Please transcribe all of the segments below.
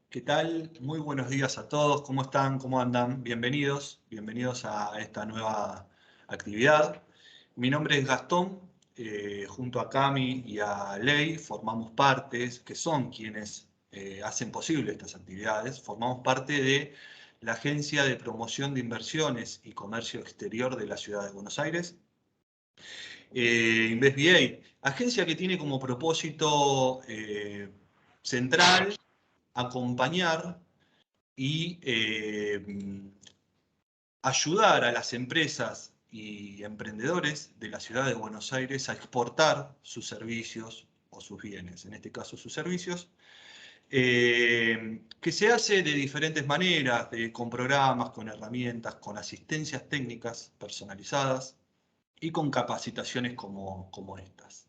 ¿Qué tal? Muy buenos días a todos. ¿Cómo están? ¿Cómo andan? Bienvenidos a esta nueva actividad. Mi nombre es Gastón. Junto a Cami y a Ley formamos parte, que son quienes hacen posible estas actividades, formamos parte de la Agencia de Promoción de Inversiones y Comercio Exterior de la Ciudad de Buenos Aires, InvestBA, agencia que tiene como propósito central acompañar y ayudar a las empresas y emprendedores de la ciudad de Buenos Aires a exportar sus servicios o sus bienes, en este caso sus servicios, que se hace de diferentes maneras, con programas, con herramientas, con asistencias técnicas personalizadas y con capacitaciones como estas.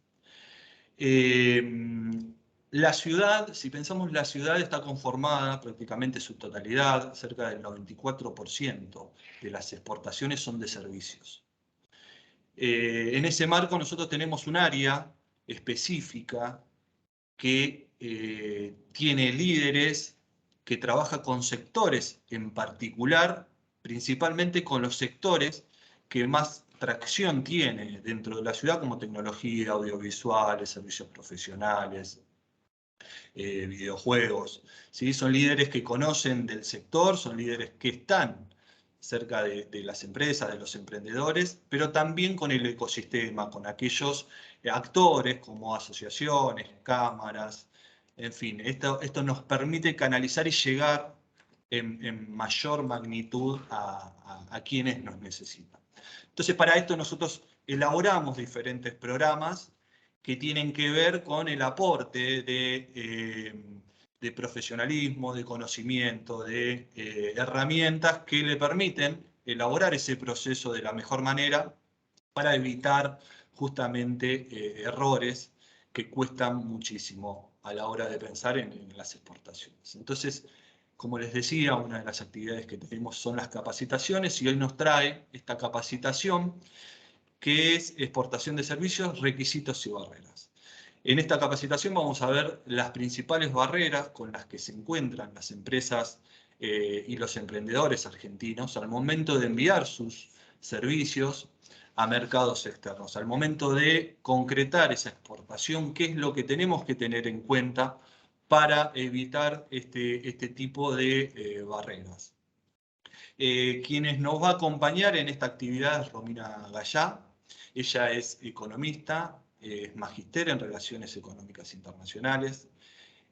La ciudad, si pensamos la ciudad, está conformada prácticamente su totalidad, cerca del 94% de las exportaciones son de servicios. En ese marco nosotros tenemos un área específica que tiene líderes, que trabaja con sectores en particular, principalmente con los sectores que más tracción tiene dentro de la ciudad, como tecnología, audiovisuales, servicios profesionales, videojuegos. ¿Sí? Son líderes que conocen del sector, son líderes que están cerca de las empresas, de los emprendedores, pero también con el ecosistema, con aquellos actores como asociaciones, cámaras, en fin. Esto nos permite canalizar y llegar en mayor magnitud a quienes nos necesitan. Entonces, para esto nosotros elaboramos diferentes programas que tienen que ver con el aporte de profesionalismo, de conocimiento, de herramientas que le permiten elaborar ese proceso de la mejor manera para evitar justamente errores que cuestan muchísimo a la hora de pensar en las exportaciones. Entonces, como les decía, una de las actividades que tenemos son las capacitaciones y hoy nos trae esta capacitación que es exportación de servicios, requisitos y barreras. En esta capacitación vamos a ver las principales barreras con las que se encuentran las empresas y los emprendedores argentinos al momento de enviar sus servicios a mercados externos, al momento de concretar esa exportación, qué es lo que tenemos que tener en cuenta para evitar este tipo de barreras. Quienes nos va a acompañar en esta actividad es Romina Gallá. Ella es economista, es magíster en Relaciones Económicas Internacionales,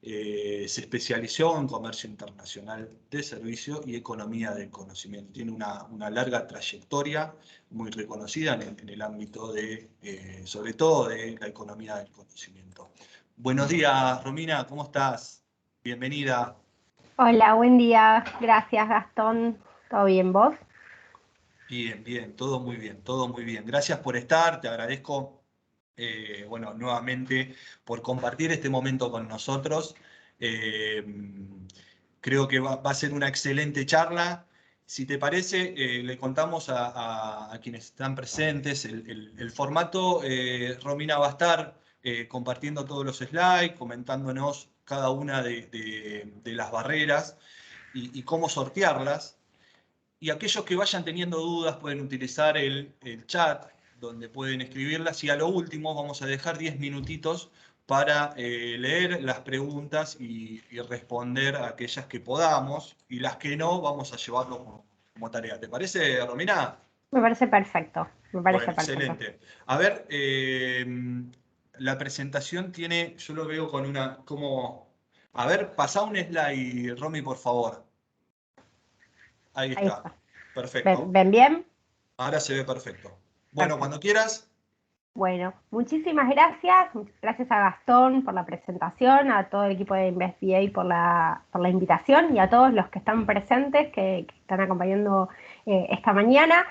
se especializó en comercio internacional de servicio y economía del conocimiento. Tiene una larga trayectoria muy reconocida en el ámbito de, sobre todo, de la economía del conocimiento. Buenos días, Romina, ¿cómo estás? Bienvenida. Hola, buen día. Gracias, Gastón. ¿Todo bien, vos? Bien, bien, todo muy bien, todo muy bien. Gracias por estar, te agradezco, bueno, nuevamente por compartir este momento con nosotros. Eh, Creo que va a ser una excelente charla. Si te parece, le contamos a quienes están presentes el formato. Romina va a estar compartiendo todos los slides, comentándonos cada una de las barreras y cómo sortearlas. Y aquellos que vayan teniendo dudas pueden utilizar el chat donde pueden escribirlas. Y a lo último vamos a dejar 10 minutitos para leer las preguntas y responder a aquellas que podamos. Y las que no, vamos a llevarlo como tarea. ¿Te parece, Romina? Me parece perfecto. Me parece Bueno, perfecto. excelente. A ver, la presentación tiene, yo lo veo con una, como, a ver, pasá un slide, Romy, por favor. Ahí Ahí está. está. ¿Ven, Perfecto. ven bien? Ahora se ve perfecto. Bueno, cuando Perfecto. quieras. Bueno, muchísimas gracias. Gracias a Gastón por la presentación, a todo el equipo de InvestBA por la invitación y a todos los que están presentes, que están acompañando esta mañana.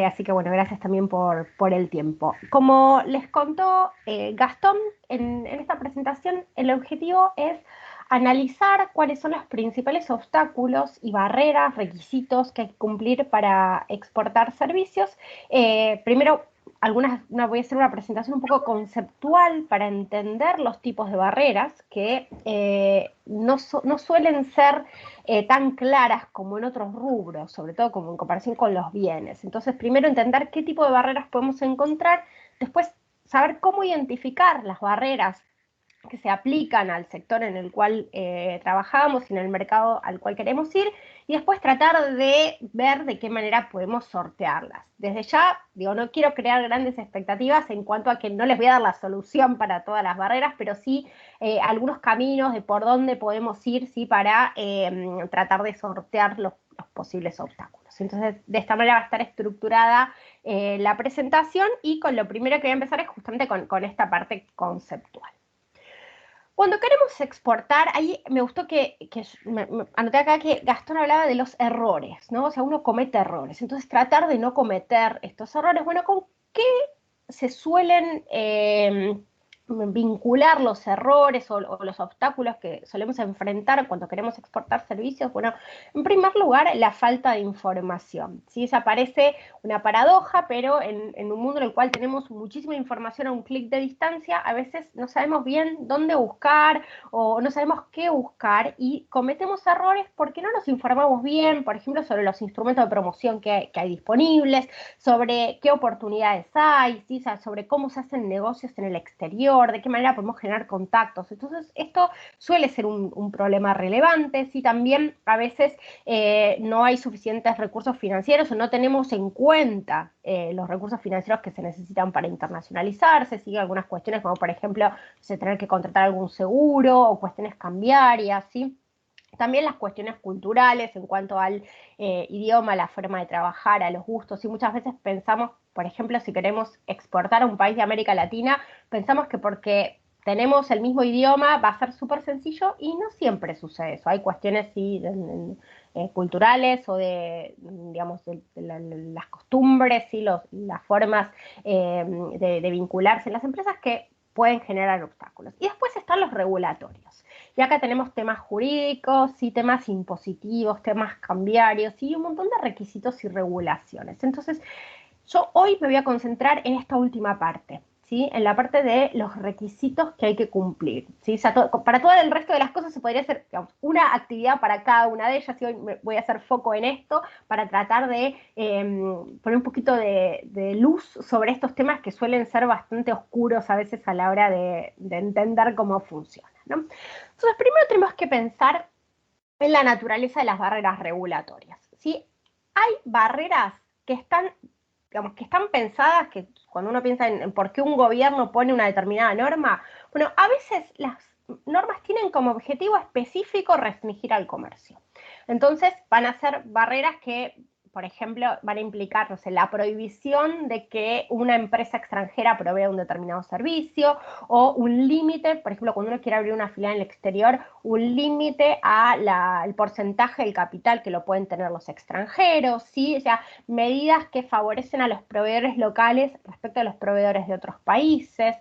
Así que bueno, gracias también por el tiempo. Como les contó Gastón, en esta presentación el objetivo es analizar cuáles son los principales obstáculos y barreras, requisitos que hay que cumplir para exportar servicios. Primero, voy a hacer una presentación un poco conceptual para entender los tipos de barreras que no suelen ser tan claras como en otros rubros, sobre todo como en comparación con los bienes. Entonces, primero entender qué tipo de barreras podemos encontrar, después saber cómo identificar las barreras que se aplican al sector en el cual trabajamos y en el mercado al cual queremos ir, y después tratar de ver de qué manera podemos sortearlas. Desde ya, digo, no quiero crear grandes expectativas en cuanto a que no les voy a dar la solución para todas las barreras, pero sí algunos caminos de por dónde podemos ir, sí, para tratar de sortear los posibles obstáculos. Entonces, de esta manera va a estar estructurada la presentación, y con lo primero que voy a empezar es justamente con esta parte conceptual. Cuando queremos exportar, ahí me gustó me anoté acá que Gastón hablaba de los errores, ¿no? O sea, uno comete errores. Entonces, tratar de no cometer estos errores. Bueno, ¿con qué se suelen vincular los errores o los obstáculos que solemos enfrentar cuando queremos exportar servicios? Bueno, en primer lugar, la falta de información, ¿sí? Se aparece una paradoja, pero en un mundo en el cual tenemos muchísima información a un clic de distancia, a veces no sabemos bien dónde buscar o no sabemos qué buscar, y cometemos errores porque no nos informamos bien, por ejemplo, sobre los instrumentos de promoción que hay disponibles, sobre qué oportunidades hay, ¿sí? O sea, sobre cómo se hacen negocios en el exterior, de qué manera podemos generar contactos. Entonces, esto suele ser un problema relevante. ¿Sí? También a veces no hay suficientes recursos financieros o no tenemos en cuenta los recursos financieros que se necesitan para internacionalizarse. ¿Sí? Algunas cuestiones como, por ejemplo, tener que contratar algún seguro o cuestiones cambiarias, ¿sí? También las cuestiones culturales en cuanto al idioma, la forma de trabajar, a los gustos, y muchas veces pensamos, por ejemplo, si queremos exportar a un país de América Latina, pensamos que porque tenemos el mismo idioma va a ser súper sencillo, y no siempre sucede eso. Hay cuestiones sí, culturales o digamos, las costumbres, ¿sí? Las formas de vincularse en las empresas que pueden generar obstáculos. Y después están los regulatorios. Y acá tenemos temas jurídicos, sí, temas impositivos, temas cambiarios y un montón de requisitos y regulaciones. Entonces, yo hoy me voy a concentrar en esta última parte, ¿sí? En la parte de los requisitos que hay que cumplir, ¿sí? O sea, para todo el resto de las cosas se podría hacer, digamos, una actividad para cada una de ellas, y hoy voy a hacer foco en esto para tratar de poner un poquito de luz sobre estos temas que suelen ser bastante oscuros a veces a la hora de entender cómo funciona, ¿no? Entonces, primero tenemos que pensar en la naturaleza de las barreras regulatorias, ¿sí? Hay barreras que están, digamos, que están pensadas, que cuando uno piensa en por qué un gobierno pone una determinada norma, bueno, a veces las normas tienen como objetivo específico restringir al comercio. Entonces van a ser barreras que, por ejemplo, van a implicar, no sé, la prohibición de que una empresa extranjera provea un determinado servicio, o un límite, por ejemplo, cuando uno quiere abrir una filial en el exterior, un límite al porcentaje del capital que lo pueden tener los extranjeros, ¿sí? O sea, medidas que favorecen a los proveedores locales respecto a los proveedores de otros países,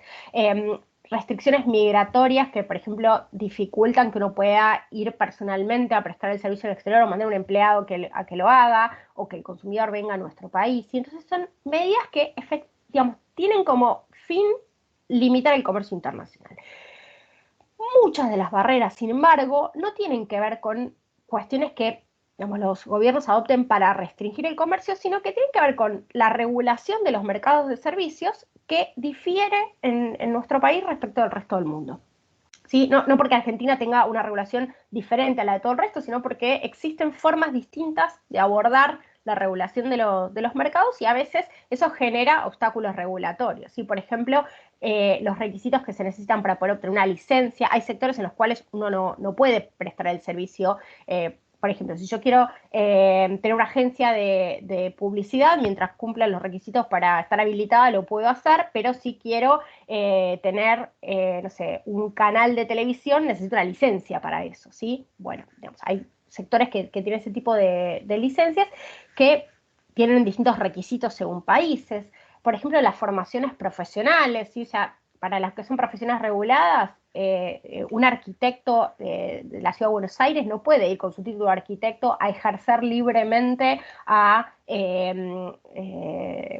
restricciones migratorias que, por ejemplo, dificultan que uno pueda ir personalmente a prestar el servicio al exterior o mandar un empleado a que lo haga, o que el consumidor venga a nuestro país. Y entonces son medidas que, digamos, tienen como fin limitar el comercio internacional. Muchas de las barreras, sin embargo, no tienen que ver con cuestiones que, digamos, los gobiernos adopten para restringir el comercio, sino que tienen que ver con la regulación de los mercados de servicios, que difiere en nuestro país respecto al resto del mundo. ¿Sí? No porque Argentina tenga una regulación diferente a la de todo el resto, sino porque existen formas distintas de abordar la regulación de los mercados, y a veces eso genera obstáculos regulatorios. ¿Sí? Por ejemplo, los requisitos que se necesitan para poder obtener una licencia. Hay sectores en los cuales uno no puede prestar el servicio. Por ejemplo, si yo quiero tener una agencia de publicidad, mientras cumpla los requisitos para estar habilitada, lo puedo hacer, pero si quiero tener, no sé, un canal de televisión, necesito una licencia para eso, ¿sí? Bueno, digamos, hay sectores que tienen ese tipo de licencias que tienen distintos requisitos según países. Por ejemplo, las formaciones profesionales, ¿sí? O sea, para las que son profesiones reguladas, un arquitecto de la Ciudad de Buenos Aires no puede ir con su título de arquitecto a ejercer libremente a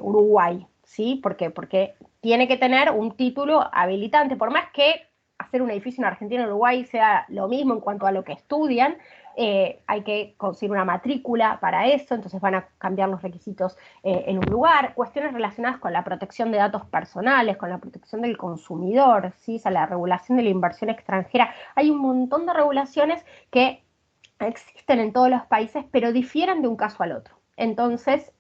Uruguay, ¿sí? Porque tiene que tener un título habilitante, por más que hacer un edificio en Argentina o Uruguay sea lo mismo en cuanto a lo que estudian, hay que conseguir una matrícula para eso, entonces van a cambiar los requisitos en un lugar, cuestiones relacionadas con la protección de datos personales, con la protección del consumidor, ¿sí? O sea, la regulación de la inversión extranjera. Hay un montón de regulaciones que existen en todos los países, pero difieren de un caso al otro. Entonces,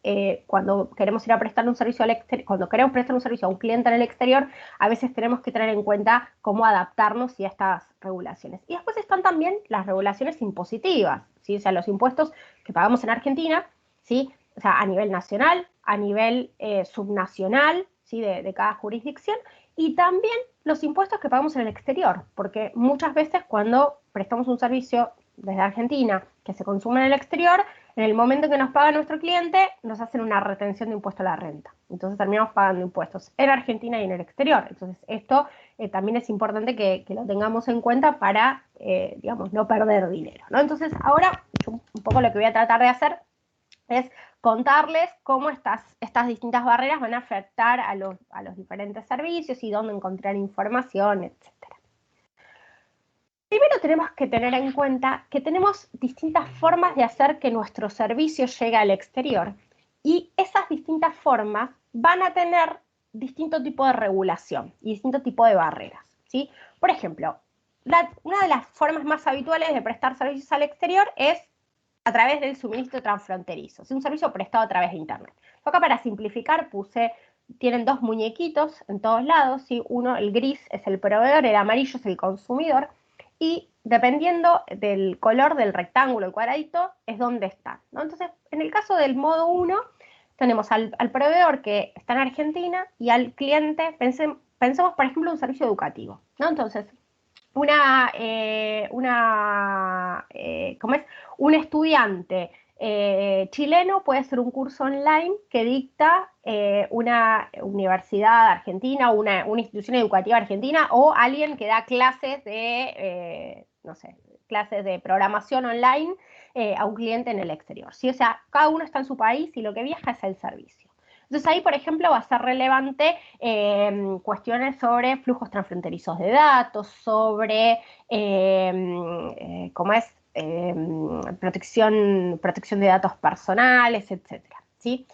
cuando queremos ir a prestar un servicio al exterior, cuando queremos prestar un servicio a un cliente en el exterior, a veces tenemos que tener en cuenta cómo adaptarnos a estas regulaciones. Y después están también las regulaciones impositivas, ¿sí? O sea, los impuestos que pagamos en Argentina, ¿sí? O sea, a nivel nacional, a nivel subnacional, ¿sí? De cada jurisdicción, y también los impuestos que pagamos en el exterior, porque muchas veces cuando prestamos un servicio desde Argentina que se consume en el exterior, en el momento que nos paga nuestro cliente, nos hacen una retención de impuesto a la renta. Entonces terminamos pagando impuestos en Argentina y en el exterior. Entonces esto también es importante que lo tengamos en cuenta para, digamos, no perder dinero, ¿no? Entonces ahora un poco lo que voy a tratar de hacer es contarles cómo estas distintas barreras van a afectar a los diferentes servicios y dónde encontrar información, etc. Primero tenemos que tener en cuenta que tenemos distintas formas de hacer que nuestro servicio llegue al exterior y esas distintas formas van a tener distinto tipo de regulación y distinto tipo de barreras, ¿sí? Por ejemplo, una de las formas más habituales de prestar servicios al exterior es a través del suministro transfronterizo, es un servicio prestado a través de Internet. Acá para simplificar tienen dos muñequitos en todos lados, ¿sí? Uno, el gris, es el proveedor, el amarillo es el consumidor, y dependiendo del color del rectángulo, el cuadradito, es donde están, ¿no? Entonces, en el caso del modo 1, tenemos al proveedor que está en Argentina y al cliente, pensemos por ejemplo un servicio educativo, ¿no? Entonces, ¿cómo es? Un estudiante chileno puede hacer un curso online que dicta una universidad argentina, una institución educativa argentina, o alguien que da clases no sé, clases de programación online a un cliente en el exterior, ¿sí? O sea, cada uno está en su país y lo que viaja es el servicio. Entonces ahí, por ejemplo, va a ser relevante cuestiones sobre flujos transfronterizos de datos, sobre cómo es protección de datos personales, etcétera, ¿sí?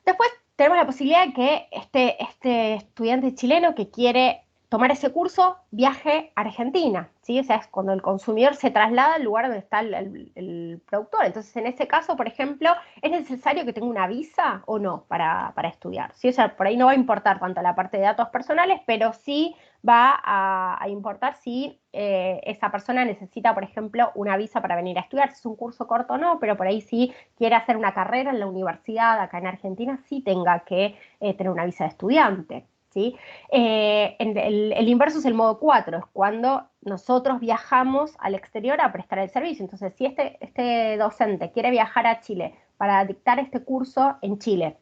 Después tenemos la posibilidad de que este estudiante chileno que quiere tomar ese curso viaje a Argentina, ¿sí? O sea, es cuando el consumidor se traslada al lugar donde está el productor. Entonces, en ese caso, por ejemplo, ¿es necesario que tenga una visa o no para estudiar? ¿Sí? O sea, por ahí no va a importar tanto la parte de datos personales, pero sí va a importar si esa persona necesita, por ejemplo, una visa para venir a estudiar. Si es un curso corto o no, pero por ahí sí quiere hacer una carrera en la universidad acá en Argentina, sí tenga que tener una visa de estudiante, ¿sí? El inverso es el modo 4, es cuando nosotros viajamos al exterior a prestar el servicio. Entonces, si este docente quiere viajar a Chile para dictar este curso en Chile,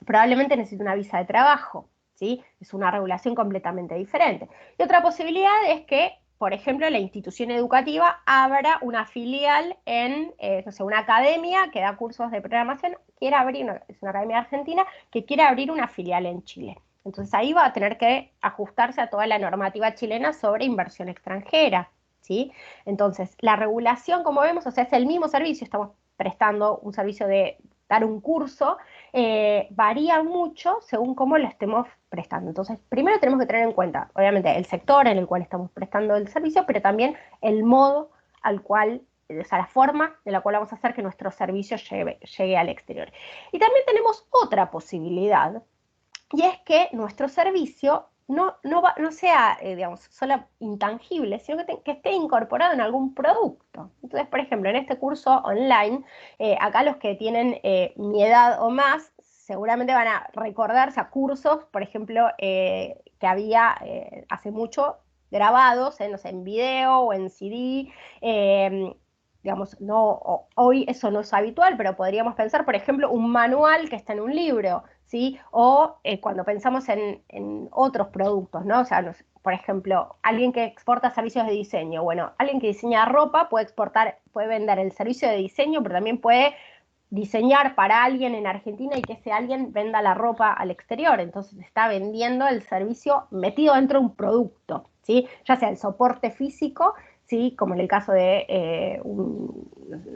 probablemente necesite una visa de trabajo, ¿sí? Es una regulación completamente diferente. Y otra posibilidad es que, por ejemplo, la institución educativa abra una filial en, no sé, una academia que da cursos de programación, es una academia argentina, que quiere abrir una filial en Chile. Entonces ahí va a tener que ajustarse a toda la normativa chilena sobre inversión extranjera, ¿sí? Entonces, la regulación, como vemos, o sea, es el mismo servicio, estamos prestando un servicio de dar un curso, varía mucho según cómo lo estemos prestando. Entonces, primero tenemos que tener en cuenta, obviamente, el sector en el cual estamos prestando el servicio, pero también el modo al cual, o sea, la forma de la cual vamos a hacer que nuestro servicio llegue al exterior. Y también tenemos otra posibilidad, y es que nuestro servicio no sea, digamos, solo intangible, sino que esté incorporado en algún producto. Entonces, por ejemplo, en este curso online, acá los que tienen mi edad o más, seguramente van a recordarse a cursos, por ejemplo, que había hace mucho grabados, no sé, en video o en CD, digamos, hoy eso no es habitual, pero podríamos pensar, por ejemplo, un manual que está en un libro, ¿sí? O cuando pensamos en otros productos, ¿no? O sea, por ejemplo, alguien que exporta servicios de diseño. Bueno, alguien que diseña ropa puede vender el servicio de diseño, pero también puede diseñar para alguien en Argentina y que ese alguien venda la ropa al exterior. Entonces está vendiendo el servicio metido dentro de un producto, ¿sí? Ya sea el soporte físico, ¿sí? Como en el caso de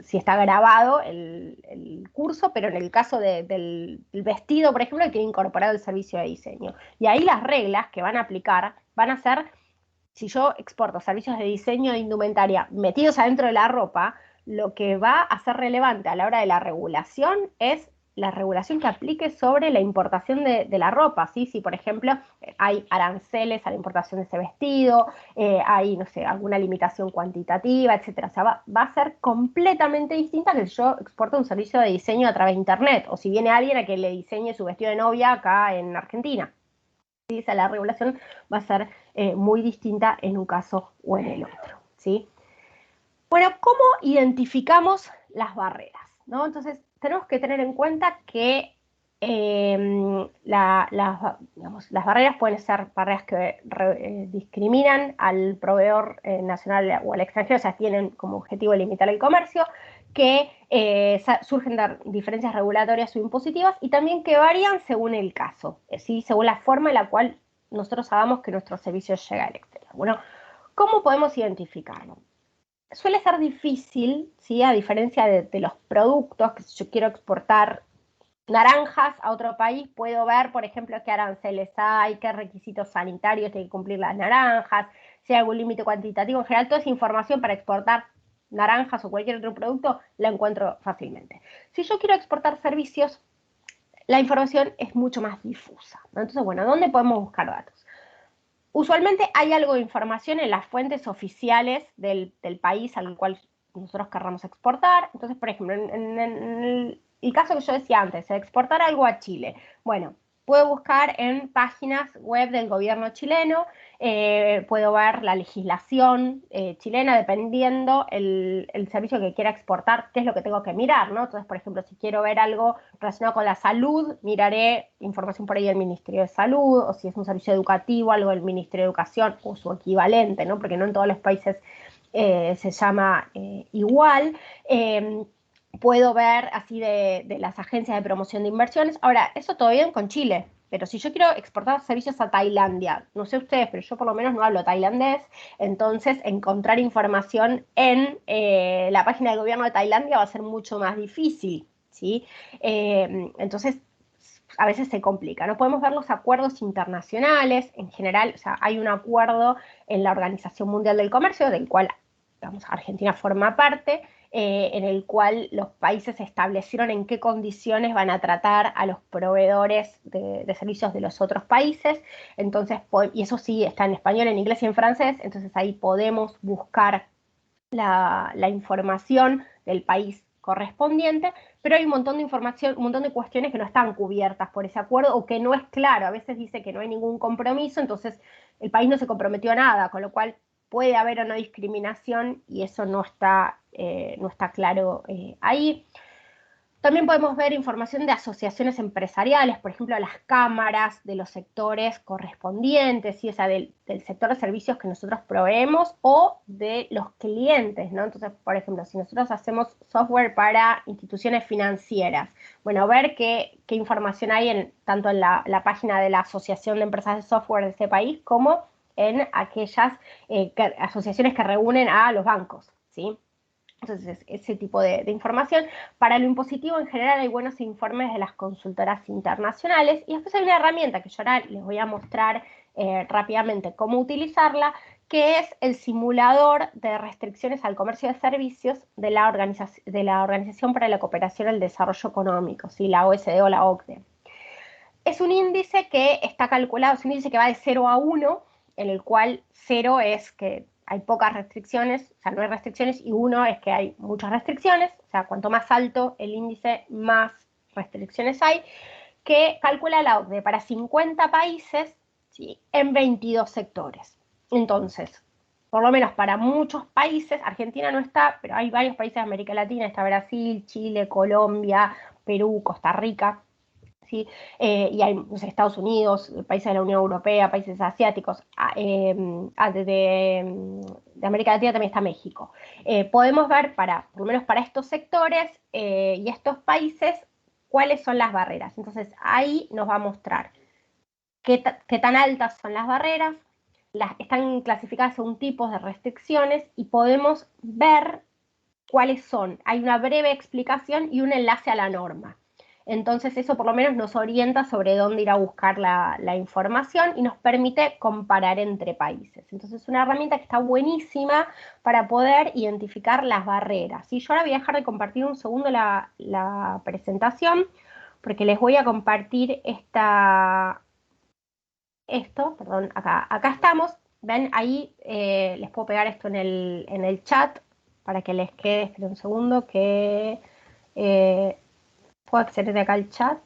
si está grabado el curso, pero en el caso del vestido, por ejemplo, tiene incorporado el servicio de diseño. Y ahí las reglas que van a aplicar van a ser, si yo exporto servicios de diseño de indumentaria metidos adentro de la ropa, lo que va a ser relevante a la hora de la regulación es la regulación que aplique sobre la importación de la ropa, ¿sí? Si, por ejemplo, hay aranceles a la importación de ese vestido, hay, no sé, alguna limitación cuantitativa, etcétera. O sea, va a ser completamente distinta que si yo exporto un servicio de diseño a través de Internet, o si viene alguien a que le diseñe su vestido de novia acá en Argentina. ¿Sí? O sea, la regulación va a ser muy distinta en un caso o en el otro, ¿sí? Bueno, ¿cómo identificamos las barreras? ¿No? Entonces, tenemos que tener en cuenta que digamos, las barreras pueden ser barreras que discriminan al proveedor nacional o al extranjero, o sea, tienen como objetivo limitar el comercio, que surgen de diferencias regulatorias o impositivas y también que varían según el caso, ¿sí? Según la forma en la cual nosotros hagamos que nuestro servicio llegue al exterior. Bueno, ¿cómo podemos identificarlo? Suele ser difícil, ¿sí? A diferencia de los productos, que si yo quiero exportar naranjas a otro país, puedo ver, por ejemplo, qué aranceles hay, qué requisitos sanitarios tienen que cumplir las naranjas, si hay algún límite cuantitativo. En general, toda esa información para exportar naranjas o cualquier otro producto la encuentro fácilmente. Si yo quiero exportar servicios, la información es mucho más difusa, ¿no? Entonces, bueno, ¿dónde podemos buscar datos? Usualmente hay algo de información en las fuentes oficiales del país al cual nosotros querramos exportar. Entonces, por ejemplo, en el caso que yo decía antes, de exportar algo a Chile. Bueno, puedo buscar en páginas web del gobierno chileno, puedo ver la legislación chilena, dependiendo el servicio que quiera exportar, qué es lo que tengo que mirar, ¿no? Entonces, por ejemplo, si quiero ver algo relacionado con la salud, miraré información por ahí del Ministerio de Salud, o si es un servicio educativo, algo del Ministerio de Educación o su equivalente, ¿no? Porque no en todos los países se llama igual. Puedo ver así de las agencias de promoción de inversiones. Ahora, eso todo bien con Chile, pero si yo quiero exportar servicios a Tailandia, no sé ustedes, pero yo por lo menos no hablo tailandés, entonces encontrar información en la página del gobierno de Tailandia va a ser mucho más difícil, ¿sí? Entonces, a veces se complica. No podemos ver los acuerdos internacionales, en general, o sea, hay un acuerdo en la Organización Mundial del Comercio, del cual, digamos, Argentina forma parte, en el cual los países establecieron en qué condiciones van a tratar a los proveedores de servicios de los otros países. Entonces, y eso sí está en español, en inglés y en francés, entonces ahí podemos buscar la información del país correspondiente, pero hay un montón de información, un montón de cuestiones que no están cubiertas por ese acuerdo o que no es claro. A veces dice que no hay ningún compromiso, entonces el país no se comprometió a nada, con lo cual puede haber o no discriminación y eso no está claro ahí. También podemos ver información de asociaciones empresariales, por ejemplo, las cámaras de los sectores correspondientes, ¿sí? O sea, del sector de servicios que nosotros proveemos o de los clientes, ¿no? Entonces, por ejemplo, si nosotros hacemos software para instituciones financieras, bueno, ver qué información hay tanto en la página de la Asociación de Empresas de Software de ese país como en aquellas asociaciones que reúnen a los bancos, ¿sí? Entonces, ese tipo de información. Para lo impositivo, en general, hay buenos informes de las consultoras internacionales. Y después hay una herramienta que yo ahora les voy a mostrar rápidamente cómo utilizarla, que es el simulador de restricciones al comercio de servicios de la Organización para la Cooperación y el Desarrollo Económico, ¿sí? La OSD o la OCDE. Es un índice que está calculado, es un índice que va de 0 a 1, en el cual 0 es que hay pocas restricciones, o sea, no hay restricciones, y 1 es que hay muchas restricciones, o sea, cuanto más alto el índice, más restricciones hay, que calcula la OCDE para 50 países, ¿sí? En 22 sectores. Entonces, por lo menos para muchos países, Argentina no está, pero hay varios países de América Latina, está Brasil, Chile, Colombia, Perú, Costa Rica, ¿sí? Y hay, no sé, Estados Unidos, países de la Unión Europea, países asiáticos, de América Latina también está México. Podemos ver, por lo menos para estos sectores y estos países, cuáles son las barreras. Entonces, ahí nos va a mostrar qué tan altas son las barreras, están clasificadas según tipos de restricciones y podemos ver cuáles son. Hay una breve explicación y un enlace a la norma. Entonces eso por lo menos nos orienta sobre dónde ir a buscar la información y nos permite comparar entre países. Entonces es una herramienta que está buenísima para poder identificar las barreras. Y yo ahora voy a dejar de compartir un segundo la presentación porque les voy a compartir perdón, acá estamos. Ven, ahí les puedo pegar esto en el chat para que les quede, esperen un segundo, que puedo acceder acá al chat.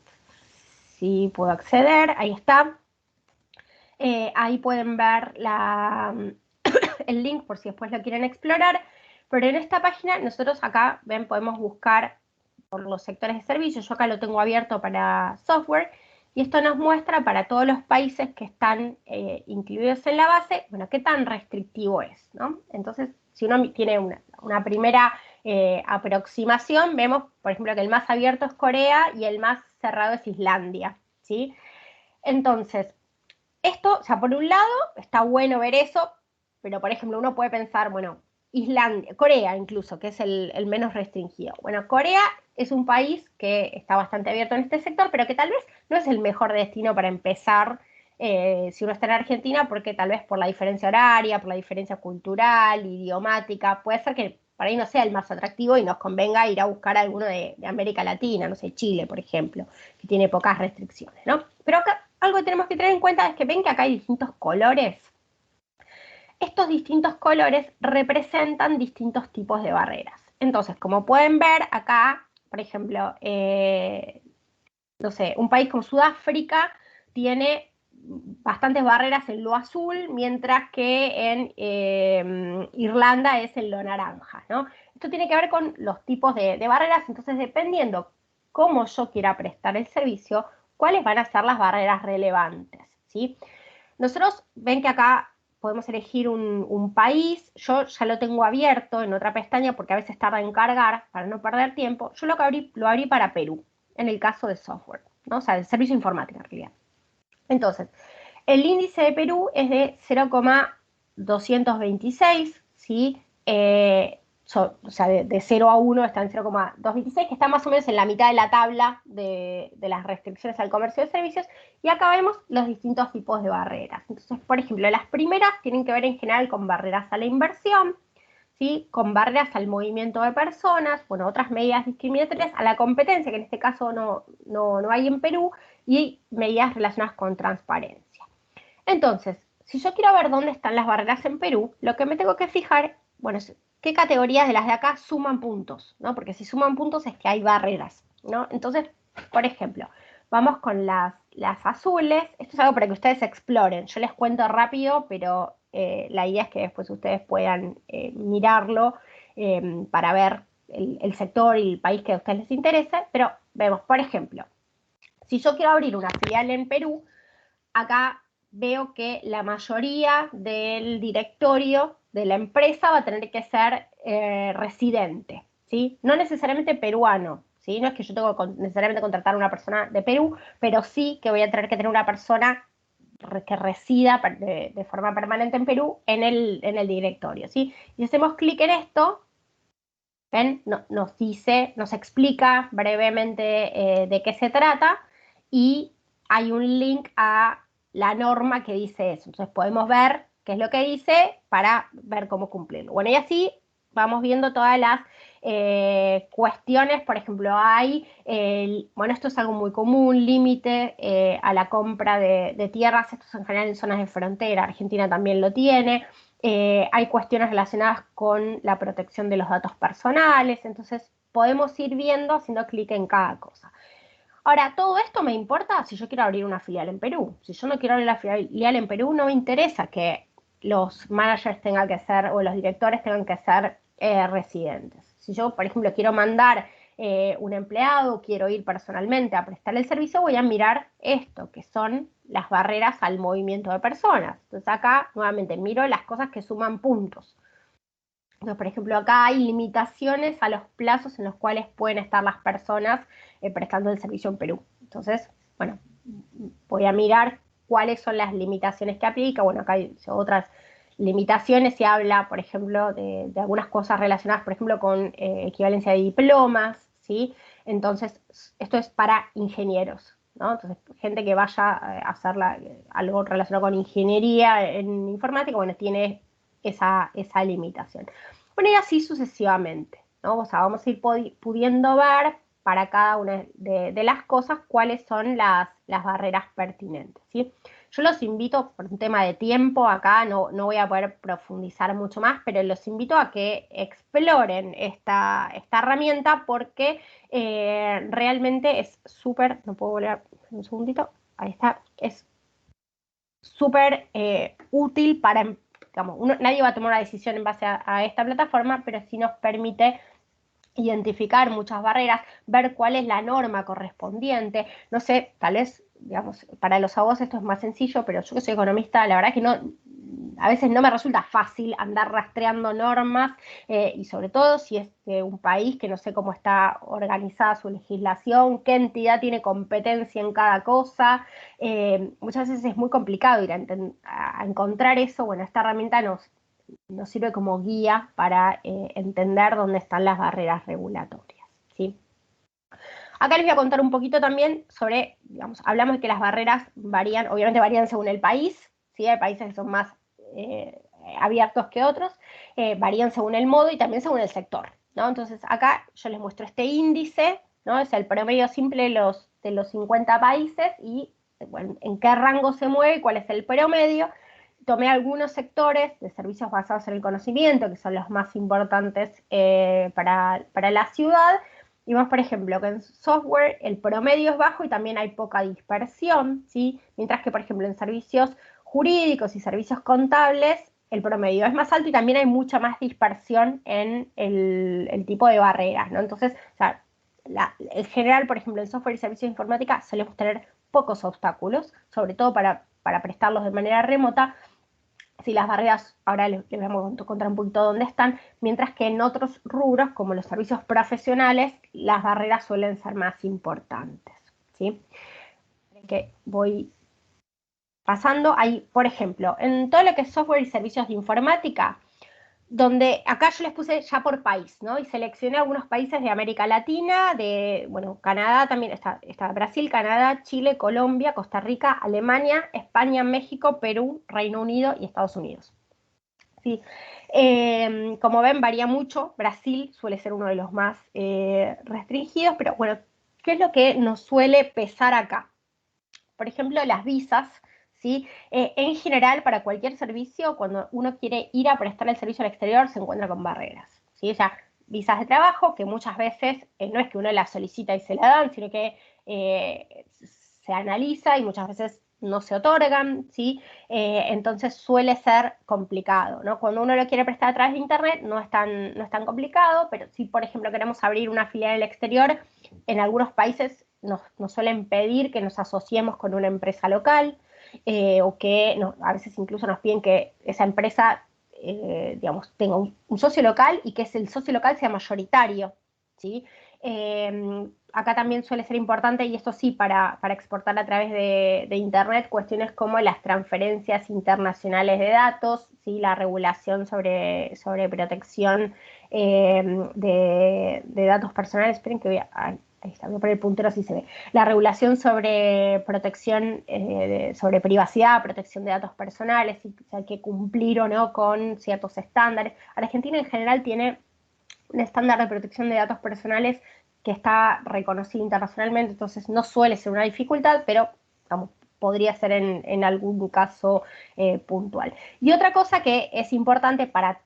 Sí, puedo acceder, ahí está. Ahí pueden ver el link por si después lo quieren explorar. Pero en esta página nosotros acá, ven, podemos buscar por los sectores de servicios. Yo acá lo tengo abierto para software. Y esto nos muestra para todos los países que están incluidos en la base, bueno, qué tan restrictivo es, ¿no? Entonces, si uno tiene una primera aproximación, vemos, por ejemplo, que el más abierto es Corea y el más cerrado es Islandia, ¿sí? Entonces, esto, o sea, por un lado, está bueno ver eso, pero por ejemplo, uno puede pensar, bueno, Islandia, Corea incluso, que es el menos restringido. Bueno, Corea es un país que está bastante abierto en este sector, pero que tal vez no es el mejor destino para empezar si uno está en Argentina, porque tal vez por la diferencia horaria, por la diferencia cultural, idiomática, puede ser que para ahí no sea el más atractivo y nos convenga ir a buscar alguno de América Latina, no sé, Chile, por ejemplo, que tiene pocas restricciones, ¿no? Pero acá algo que tenemos que tener en cuenta es que ven que acá hay distintos colores. Estos distintos colores representan distintos tipos de barreras. Entonces, como pueden ver acá, por ejemplo, no sé, un país como Sudáfrica tiene bastantes barreras en lo azul, mientras que en Irlanda es en lo naranja, ¿no? Esto tiene que ver con los tipos de barreras, entonces dependiendo cómo yo quiera prestar el servicio, cuáles van a ser las barreras relevantes, ¿sí? Nosotros ven que acá podemos elegir un país, yo ya lo tengo abierto en otra pestaña porque a veces tarda en cargar para no perder tiempo, yo lo abrí para Perú, en el caso de software, ¿no? O sea, de servicio informático en realidad. Entonces, el índice de Perú es de 0,226, ¿sí? O sea, de 0 a 1 está en 0,226, que está más o menos en la mitad de la tabla de las restricciones al comercio de servicios, y acá vemos los distintos tipos de barreras. Entonces, por ejemplo, las primeras tienen que ver en general con barreras a la inversión, ¿sí? Con barreras al movimiento de personas, bueno, otras medidas discriminatorias, a la competencia, que en este caso no hay en Perú, y medidas relacionadas con transparencia. Entonces, si yo quiero ver dónde están las barreras en Perú, lo que me tengo que fijar, bueno, es qué categorías de las de acá suman puntos, ¿no? Porque si suman puntos es que hay barreras, ¿no? Entonces, por ejemplo, vamos con las azules. Esto es algo para que ustedes exploren. Yo les cuento rápido, pero la idea es que después ustedes puedan mirarlo para ver el sector y el país que a ustedes les interese. Pero vemos, por ejemplo, si yo quiero abrir una filial en Perú, acá veo que la mayoría del directorio de la empresa va a tener que ser residente, ¿sí? No necesariamente peruano, ¿sí? No es que yo tengo que necesariamente contratar a una persona de Perú, pero sí que voy a tener que tener una persona que resida de forma permanente en Perú en el directorio, ¿sí? Y hacemos clic en esto, ¿ven? Nos explica brevemente de qué se trata y hay un link a la norma que dice eso. Entonces podemos ver qué es lo que dice para ver cómo cumplirlo. Bueno, y así vamos viendo todas las cuestiones. Por ejemplo, bueno, esto es algo muy común, límite a la compra de tierras. Esto es en general en zonas de frontera. Argentina también lo tiene. Hay cuestiones relacionadas con la protección de los datos personales, entonces podemos ir viendo haciendo clic en cada cosa. Ahora, ¿todo esto me importa si yo quiero abrir una filial en Perú? Si yo no quiero abrir la filial en Perú, no me interesa que los managers tengan que ser, o los directores tengan que ser residentes. Si yo, por ejemplo, quiero mandar un empleado, quiero ir personalmente a prestar el servicio, voy a mirar esto, que son las barreras al movimiento de personas. Entonces acá, nuevamente, miro las cosas que suman puntos. Entonces, por ejemplo, acá hay limitaciones a los plazos en los cuales pueden estar las personas prestando el servicio en Perú. Entonces, bueno, voy a mirar cuáles son las limitaciones que aplica. Bueno, acá hay otras limitaciones, se habla, por ejemplo, de algunas cosas relacionadas, por ejemplo, con equivalencia de diplomas, ¿sí? Entonces, esto es para ingenieros, ¿no? Entonces, gente que vaya a hacer algo relacionado con ingeniería en informática, bueno, tiene esa limitación. Bueno, y así sucesivamente, ¿no? O sea, vamos a ir pudiendo ver para cada una de las cosas cuáles son las barreras pertinentes, ¿sí? Yo los invito, por un tema de tiempo, acá no voy a poder profundizar mucho más, pero los invito a que exploren esta herramienta porque realmente es súper, no puedo volver un segundito, ahí está, es súper útil para, digamos, nadie va a tomar una decisión en base a esta plataforma, pero sí nos permite identificar muchas barreras, ver cuál es la norma correspondiente. No sé, tal vez, digamos, para los abogados esto es más sencillo, pero yo que soy economista, la verdad que no, a veces no me resulta fácil andar rastreando normas y sobre todo si es de un país que no sé cómo está organizada su legislación, qué entidad tiene competencia en cada cosa. Muchas veces es muy complicado ir a encontrar eso. Bueno, esta herramienta nos sirve como guía para entender dónde están las barreras regulatorias, ¿sí? Acá les voy a contar un poquito también sobre, digamos, hablamos de que las barreras varían, obviamente varían según el país, ¿sí? Hay países que son más abiertos que otros, varían según el modo y también según el sector, ¿no? Entonces acá yo les muestro este índice, ¿no? Es el promedio simple de los 50 países y, bueno, en qué rango se mueve, cuál es el promedio. Tomé algunos sectores de servicios basados en el conocimiento, que son los más importantes para la ciudad. Y vemos, por ejemplo, que en software el promedio es bajo y también hay poca dispersión, ¿sí? Mientras que, por ejemplo, en servicios jurídicos y servicios contables el promedio es más alto y también hay mucha más dispersión en el tipo de barreras, ¿no? Entonces, o sea, en general, por ejemplo, en software y servicios de informática solemos tener pocos obstáculos, sobre todo para prestarlos de manera remota. Si las barreras, ahora les vamos a contar un poquito dónde están, mientras que en otros rubros, como los servicios profesionales, las barreras suelen ser más importantes, ¿sí? Que voy pasando ahí, por ejemplo, en todo lo que es software y servicios de informática, donde acá yo les puse ya por país, ¿no? Y seleccioné algunos países de América Latina, de, bueno, Canadá también, está Brasil, Canadá, Chile, Colombia, Costa Rica, Alemania, España, México, Perú, Reino Unido y Estados Unidos. Sí. Como ven, varía mucho. Brasil suele ser uno de los más restringidos, pero bueno, ¿qué es lo que nos suele pesar acá? Por ejemplo, las visas, ¿sí? En general, para cualquier servicio, cuando uno quiere ir a prestar el servicio al exterior, se encuentra con barreras, ¿sí? O sea, visas de trabajo, que muchas veces no es que uno las solicita y se la dan, sino que se analiza y muchas veces no se otorgan, ¿sí? Entonces suele ser complicado, ¿no? Cuando uno lo quiere prestar a través de internet no es tan complicado, pero si, por ejemplo, queremos abrir una filial en el exterior, en algunos países nos suelen pedir que nos asociemos con una empresa local o que a veces incluso nos piden que esa empresa, digamos, tenga un socio local y que el socio local sea mayoritario, ¿sí? Acá también suele ser importante, y esto sí, para exportar a través de Internet, cuestiones como las transferencias internacionales de datos, ¿sí? La regulación sobre protección de datos personales. Esperen que ahí está, voy a poner el puntero así se ve. La regulación sobre protección, sobre privacidad, protección de datos personales, si hay que cumplir o no con ciertos estándares. Argentina en general tiene un estándar de protección de datos personales que está reconocido internacionalmente, entonces no suele ser una dificultad, pero digamos, podría ser en algún caso puntual. Y otra cosa que es importante para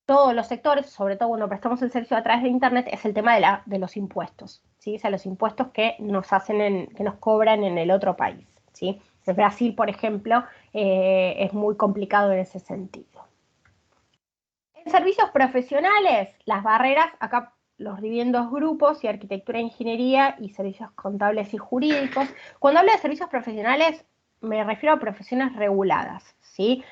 todos los sectores, sobre todo cuando prestamos el servicio a través de Internet, es el tema de los impuestos, ¿sí? O sea, los impuestos que nos que nos cobran en el otro país, ¿sí? En Brasil, por ejemplo, es muy complicado en ese sentido. En servicios profesionales, las barreras, acá los dividí en dos grupos, y arquitectura e ingeniería y servicios contables y jurídicos. Cuando hablo de servicios profesionales, me refiero a profesiones reguladas, ¿sí?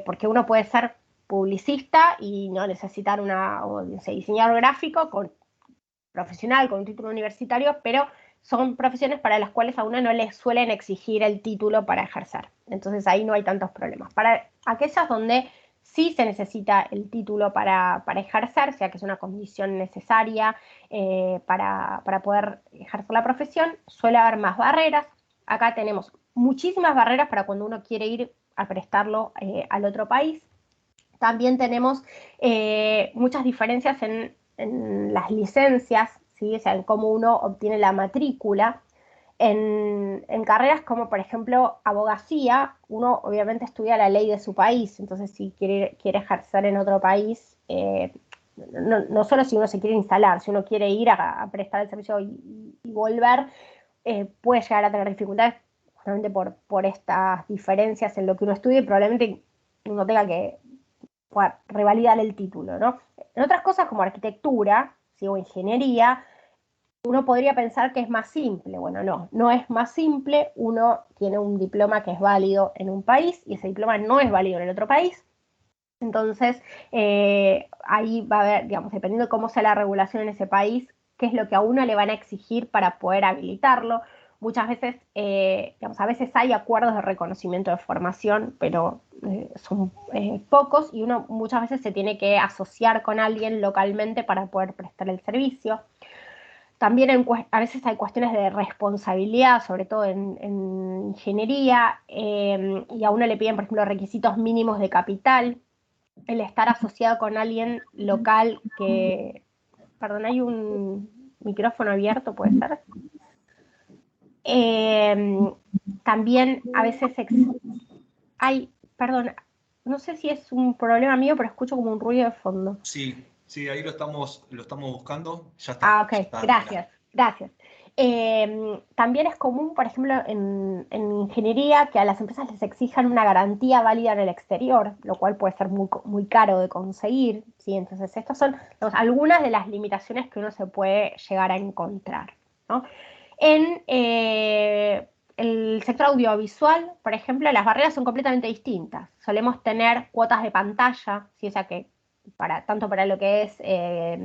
Porque uno puede ser publicista y no necesitar diseñador gráfico profesional con un título universitario, pero son profesiones para las cuales a uno no le suelen exigir el título para ejercer. Entonces ahí no hay tantos problemas. Para aquellas donde sí se necesita el título para ejercer, o sea que es una condición necesaria para poder ejercer la profesión, suele haber más barreras. Acá tenemos muchísimas barreras para cuando uno quiere ir a prestarlo al otro país. También tenemos muchas diferencias en las licencias, ¿sí? O sea, en cómo uno obtiene la matrícula. En carreras como, por ejemplo, abogacía, uno obviamente estudia la ley de su país, entonces si quiere ejercer en otro país, no solo si uno se quiere instalar, si uno quiere ir a prestar el servicio y volver, puede llegar a tener dificultades justamente por estas diferencias en lo que uno estudia y probablemente uno tenga que revalidar el título, ¿no? En otras cosas como arquitectura, ¿sí? O ingeniería, uno podría pensar que es más simple. Bueno, no es más simple. Uno tiene un diploma que es válido en un país y ese diploma no es válido en el otro país. Entonces, ahí va a haber, digamos, dependiendo de cómo sea la regulación en ese país, qué es lo que a uno le van a exigir para poder habilitarlo. Muchas veces, digamos, a veces hay acuerdos de reconocimiento de formación, pero son pocos y uno muchas veces se tiene que asociar con alguien localmente para poder prestar el servicio. También a veces hay cuestiones de responsabilidad, sobre todo en ingeniería, y a uno le piden, por ejemplo, requisitos mínimos de capital, el estar asociado con alguien local que... Perdón, hay un micrófono abierto, ¿puede ser? También a veces hay, perdón, no sé si es un problema mío, pero escucho como un ruido de fondo. Sí, sí, ahí lo estamos buscando. Ya Ah, está, ok, ya está arreglado. gracias. También es común, por ejemplo, en ingeniería que a las empresas les exijan una garantía válida en el exterior, lo cual puede ser muy caro de conseguir, ¿sí? Entonces, estas son algunas de las limitaciones que uno se puede llegar a encontrar, ¿no? En el sector audiovisual, por ejemplo, las barreras son completamente distintas. Solemos tener cuotas de pantalla, ¿sí? O sea que tanto para lo que es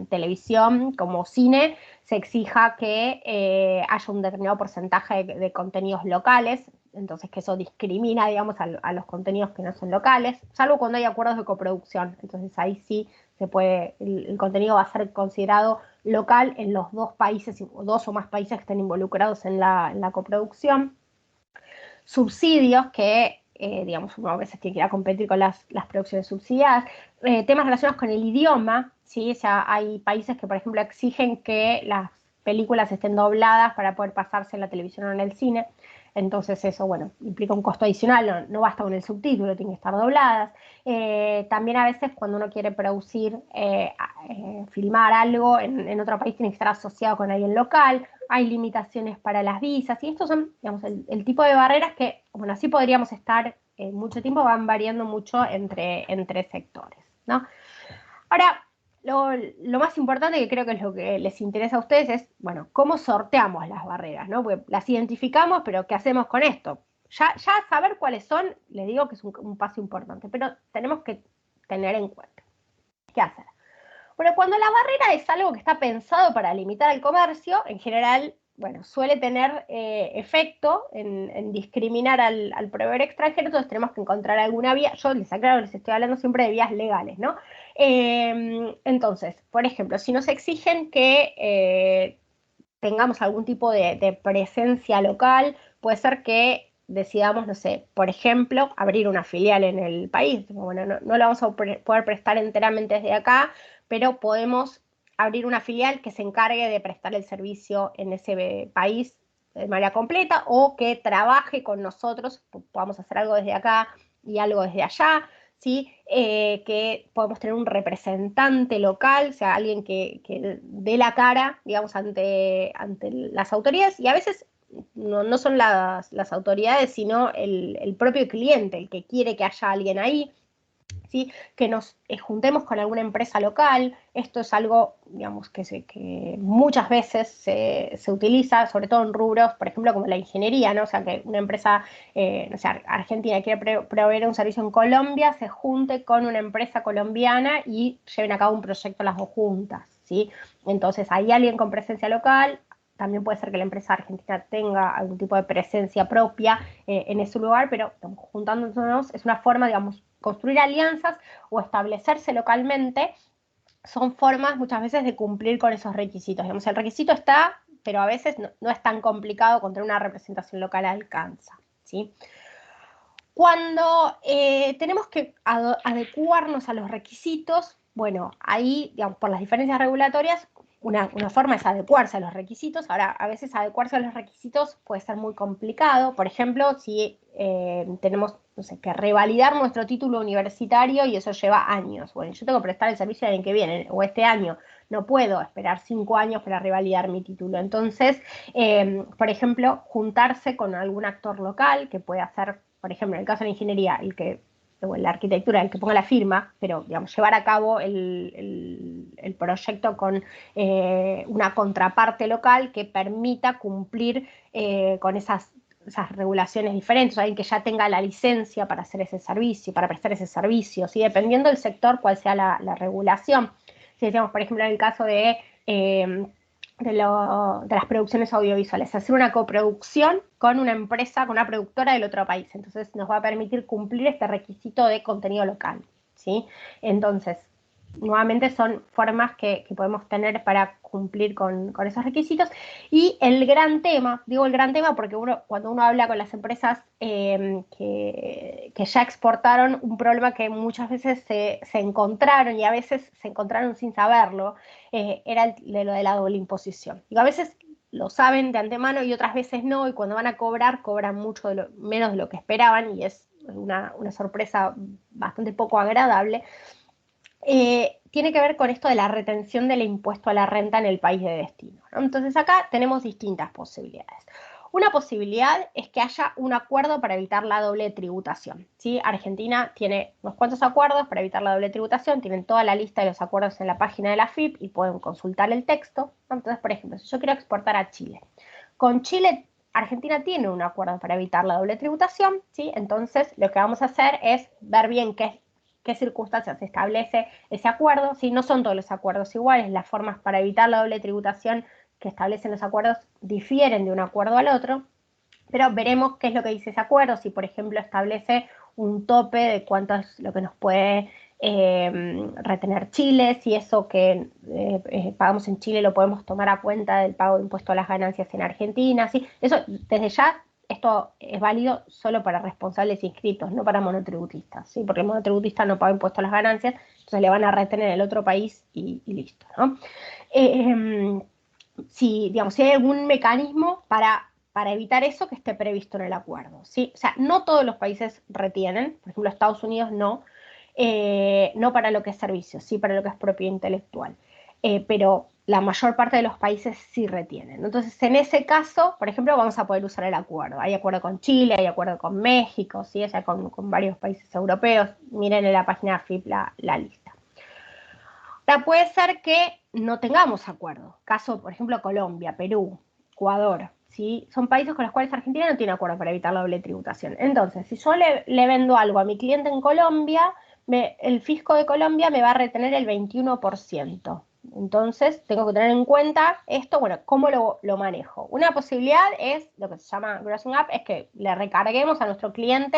televisión como cine, se exija que haya un determinado porcentaje de contenidos locales, entonces que eso discrimina, digamos, a los contenidos que no son locales, salvo cuando hay acuerdos de coproducción, entonces ahí sí se puede, el contenido va a ser considerado local en los dos países, dos o más países que estén involucrados en la coproducción. Subsidios que, digamos, uno a veces tiene que ir a competir con las producciones subsidiadas, temas relacionados con el idioma, ¿sí? O sea, hay países que, por ejemplo, exigen que las películas estén dobladas para poder pasarse en la televisión o en el cine, entonces eso, bueno, implica un costo adicional, no basta con el subtítulo, tienen que estar dobladas. También a veces cuando uno quiere producir, filmar algo en otro país, tiene que estar asociado con alguien local, hay limitaciones para las visas, y estos son, digamos, el tipo de barreras que, bueno, así podríamos estar mucho tiempo, van variando mucho entre sectores, ¿no? Ahora, lo más importante, que creo que es lo que les interesa a ustedes, es, bueno, cómo sorteamos las barreras, ¿no? Porque las identificamos, pero ¿qué hacemos con esto? Ya saber cuáles son, les digo que es un paso importante, pero tenemos que tener en cuenta. ¿Qué hacer? Bueno, cuando la barrera es algo que está pensado para limitar el comercio, en general, bueno, suele tener efecto en discriminar al proveedor extranjero, entonces tenemos que encontrar alguna vía. Yo les aclaro, les estoy hablando siempre de vías legales, ¿no? Entonces, por ejemplo, si nos exigen que tengamos algún tipo de presencia local, puede ser que decidamos, no sé, por ejemplo, abrir una filial en el país. Bueno, no la vamos a poder prestar enteramente desde acá, pero podemos abrir una filial que se encargue de prestar el servicio en ese país de manera completa o que trabaje con nosotros, podamos hacer algo desde acá y algo desde allá. ¿Sí? Que podemos tener un representante local, o sea, alguien que dé la cara, digamos, ante las autoridades, y a veces no son las autoridades, sino el propio cliente, el que quiere que haya alguien ahí. ¿sí? Que nos juntemos con alguna empresa local. Esto es algo, digamos, que muchas veces se utiliza, sobre todo en rubros, por ejemplo, como la ingeniería, ¿no? O sea, que una empresa, no sé, argentina quiere proveer un servicio en Colombia, se junte con una empresa colombiana y lleven a cabo un proyecto las dos juntas, ¿sí? Entonces, hay alguien con presencia local. También puede ser que la empresa argentina tenga algún tipo de presencia propia en ese lugar, pero digamos, juntándonos es una forma, digamos, construir alianzas o establecerse localmente son formas muchas veces de cumplir con esos requisitos. Digamos, el requisito está, pero a veces no es tan complicado contra una representación local alcanza, ¿sí? Cuando tenemos que adecuarnos a los requisitos, bueno, ahí, digamos, por las diferencias regulatorias, una forma es adecuarse a los requisitos. Ahora, a veces adecuarse a los requisitos puede ser muy complicado. Por ejemplo, si tenemos, no sé, que revalidar nuestro título universitario y eso lleva años. Bueno, yo tengo que prestar el servicio el año que viene o este año. No puedo esperar 5 años para revalidar mi título. Entonces, por ejemplo, juntarse con algún actor local que puede hacer, por ejemplo, en el caso de la ingeniería, o en la arquitectura, el que ponga la firma, pero digamos, llevar a cabo el proyecto con una contraparte local que permita cumplir con esas regulaciones diferentes, alguien que ya tenga la licencia para hacer ese servicio, para prestar ese servicio, ¿sí? Dependiendo del sector, cuál sea la regulación. Si decíamos, por ejemplo, en el caso de las producciones audiovisuales, hacer una coproducción con una empresa, con una productora del otro país. Entonces nos va a permitir cumplir este requisito de contenido local, ¿sí? Entonces, nuevamente son formas que podemos tener para cumplir con esos requisitos. Y el gran tema, digo el gran tema porque cuando uno habla con las empresas que ya exportaron, un problema que muchas veces se encontraron y a veces se encontraron sin saberlo, era de lo de la doble imposición. Digo, a veces lo saben de antemano y otras veces no, y cuando van a cobrar, cobran mucho menos de lo que esperaban y es una sorpresa bastante poco agradable. Tiene que ver con esto de la retención del impuesto a la renta en el país de destino, ¿no? Entonces acá tenemos distintas posibilidades. Una posibilidad es que haya un acuerdo para evitar la doble tributación, ¿sí? Argentina tiene unos cuantos acuerdos para evitar la doble tributación, tienen toda la lista de los acuerdos en la página de la AFIP y pueden consultar el texto, ¿no? Entonces, por ejemplo, si yo quiero exportar a Chile, con Chile Argentina tiene un acuerdo para evitar la doble tributación, ¿sí? Entonces lo que vamos a hacer es ver bien qué circunstancias se establece ese acuerdo, ¿sí? No son todos los acuerdos iguales, las formas para evitar la doble tributación que establecen los acuerdos difieren de un acuerdo al otro, pero veremos qué es lo que dice ese acuerdo, si por ejemplo establece un tope de cuánto es lo que nos puede retener Chile, si eso que pagamos en Chile lo podemos tomar a cuenta del pago de impuesto a las ganancias en Argentina, ¿sí? Eso desde ya esto es válido solo para responsables inscritos, no para monotributistas, ¿sí? Porque el monotributista no paga impuesto a las ganancias, entonces le van a retener en el otro país y listo, ¿no? Digamos, si hay algún mecanismo para evitar eso que esté previsto en el acuerdo, ¿sí? O sea, no todos los países retienen, por ejemplo, Estados Unidos no para lo que es servicios, sí para lo que es propiedad intelectual, pero la mayor parte de los países sí retienen. Entonces, en ese caso, por ejemplo, vamos a poder usar el acuerdo. Hay acuerdo con Chile, hay acuerdo con México, ¿sí? O sea, con varios países europeos. Miren en la página FIP la lista. Ahora, puede ser que no tengamos acuerdo. Caso, por ejemplo, Colombia, Perú, Ecuador, ¿sí? Son países con los cuales Argentina no tiene acuerdo para evitar la doble tributación. Entonces, si yo le vendo algo a mi cliente en Colombia, el fisco de Colombia me va a retener el 21%. Entonces, tengo que tener en cuenta esto, bueno, ¿cómo lo manejo? Una posibilidad es, lo que se llama grossing up, es que le recarguemos a nuestro cliente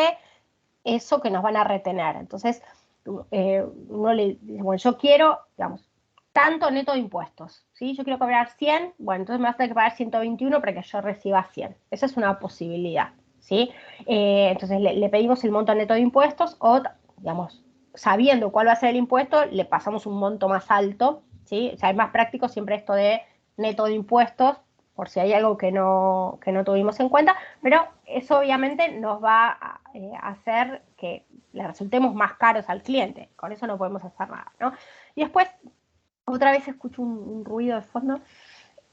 eso que nos van a retener. Entonces, uno le dice, bueno, yo quiero, digamos, tanto neto de impuestos, ¿sí? Yo quiero cobrar 100, bueno, entonces me vas a tener que pagar 121 para que yo reciba 100. Esa es una posibilidad, ¿sí? Entonces le pedimos el monto neto de impuestos o, digamos, sabiendo cuál va a ser el impuesto, le pasamos un monto más alto, ¿sí? O sea, es más práctico siempre esto de neto de impuestos, por si hay algo que no tuvimos en cuenta, pero eso obviamente nos va a hacer que le resultemos más caros al cliente. Con eso no podemos hacer nada, ¿no? Y después, otra vez escucho un ruido de fondo.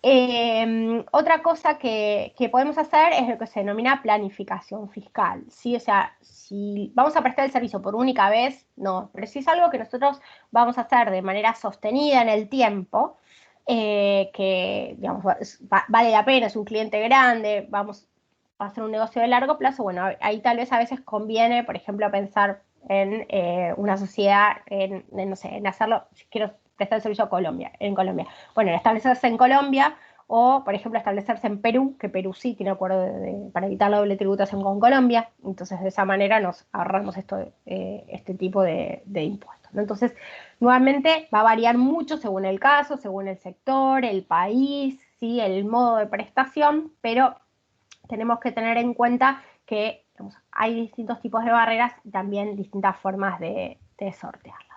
Otra cosa que podemos hacer es lo que se denomina planificación fiscal, ¿sí? O sea, si vamos a prestar el servicio por única vez, no, pero si es algo que nosotros vamos a hacer de manera sostenida en el tiempo, que digamos, vale la pena, es un cliente grande, vamos a hacer un negocio de largo plazo, bueno, ahí tal vez a veces conviene, por ejemplo, pensar en una sociedad, no sé, en hacerlo, si quiero prestar el servicio a Colombia, en Colombia. Bueno, en establecerse en Colombia o, por ejemplo, establecerse en Perú, que Perú sí tiene acuerdo para evitar la doble tributación con Colombia. Entonces, de esa manera nos ahorramos este tipo de impuestos, ¿no? Entonces, nuevamente va a variar mucho según el caso, según el sector, el país, ¿sí? El modo de prestación, pero tenemos que tener en cuenta que digamos, hay distintos tipos de barreras y también distintas formas de sortearlas.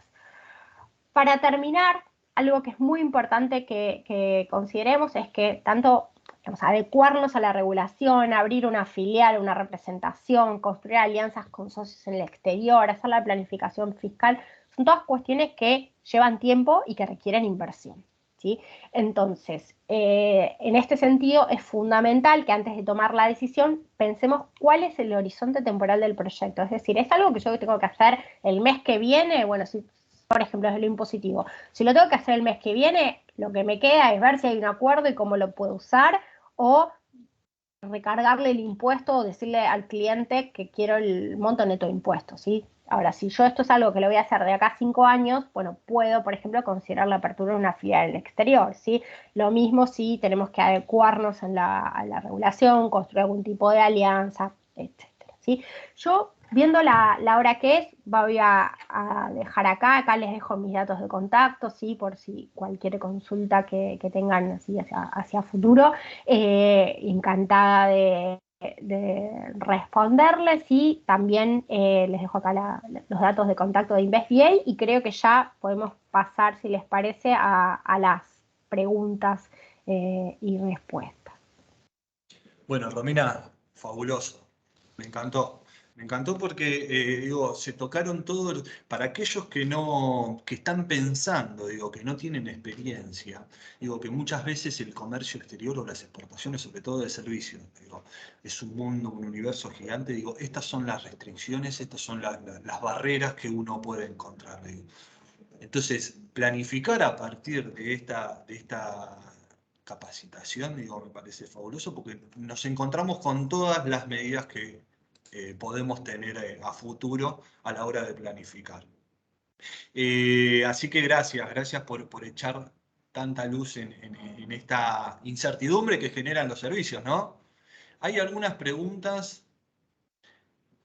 Para terminar, algo que es muy importante que consideremos es que tanto digamos, adecuarnos a la regulación, abrir una filial, una representación, construir alianzas con socios en el exterior, hacer la planificación fiscal, son todas cuestiones que llevan tiempo y que requieren inversión, ¿sí? Entonces, en este sentido es fundamental que antes de tomar la decisión pensemos cuál es el horizonte temporal del proyecto. Es decir, ¿es algo que yo tengo que hacer el mes que viene? Bueno, si por ejemplo, es lo impositivo. Si lo tengo que hacer el mes que viene, lo que me queda es ver si hay un acuerdo y cómo lo puedo usar, o recargarle el impuesto o decirle al cliente que quiero el monto neto de impuestos, ¿sí? Ahora, si yo esto es algo que lo voy a hacer de acá a 5 años, bueno, puedo, por ejemplo, considerar la apertura de una filial en el exterior, ¿sí? Lo mismo si tenemos que adecuarnos a la regulación, construir algún tipo de alianza, etcétera, ¿sí? Yo, viendo la hora que es, voy a dejar acá les dejo mis datos de contacto, ¿sí? Por si cualquier consulta que tengan así hacia futuro, encantada de responderles y también les dejo acá los datos de contacto de InvestVA y creo que ya podemos pasar, si les parece, a las preguntas y respuestas. Bueno, Romina, fabuloso. Me encantó. Me encantó porque, digo, se tocaron todos, para aquellos que no, que están pensando, digo, que no tienen experiencia, digo, que muchas veces el comercio exterior o las exportaciones, sobre todo de servicios, digo, es un mundo, un universo gigante, digo, estas son las restricciones, estas son las barreras que uno puede encontrar, digo. Entonces, planificar a partir de esta capacitación, digo, me parece fabuloso porque nos encontramos con todas las medidas que podemos tener a futuro a la hora de planificar. Así que gracias por echar tanta luz en esta incertidumbre que generan los servicios, ¿no? Hay algunas preguntas.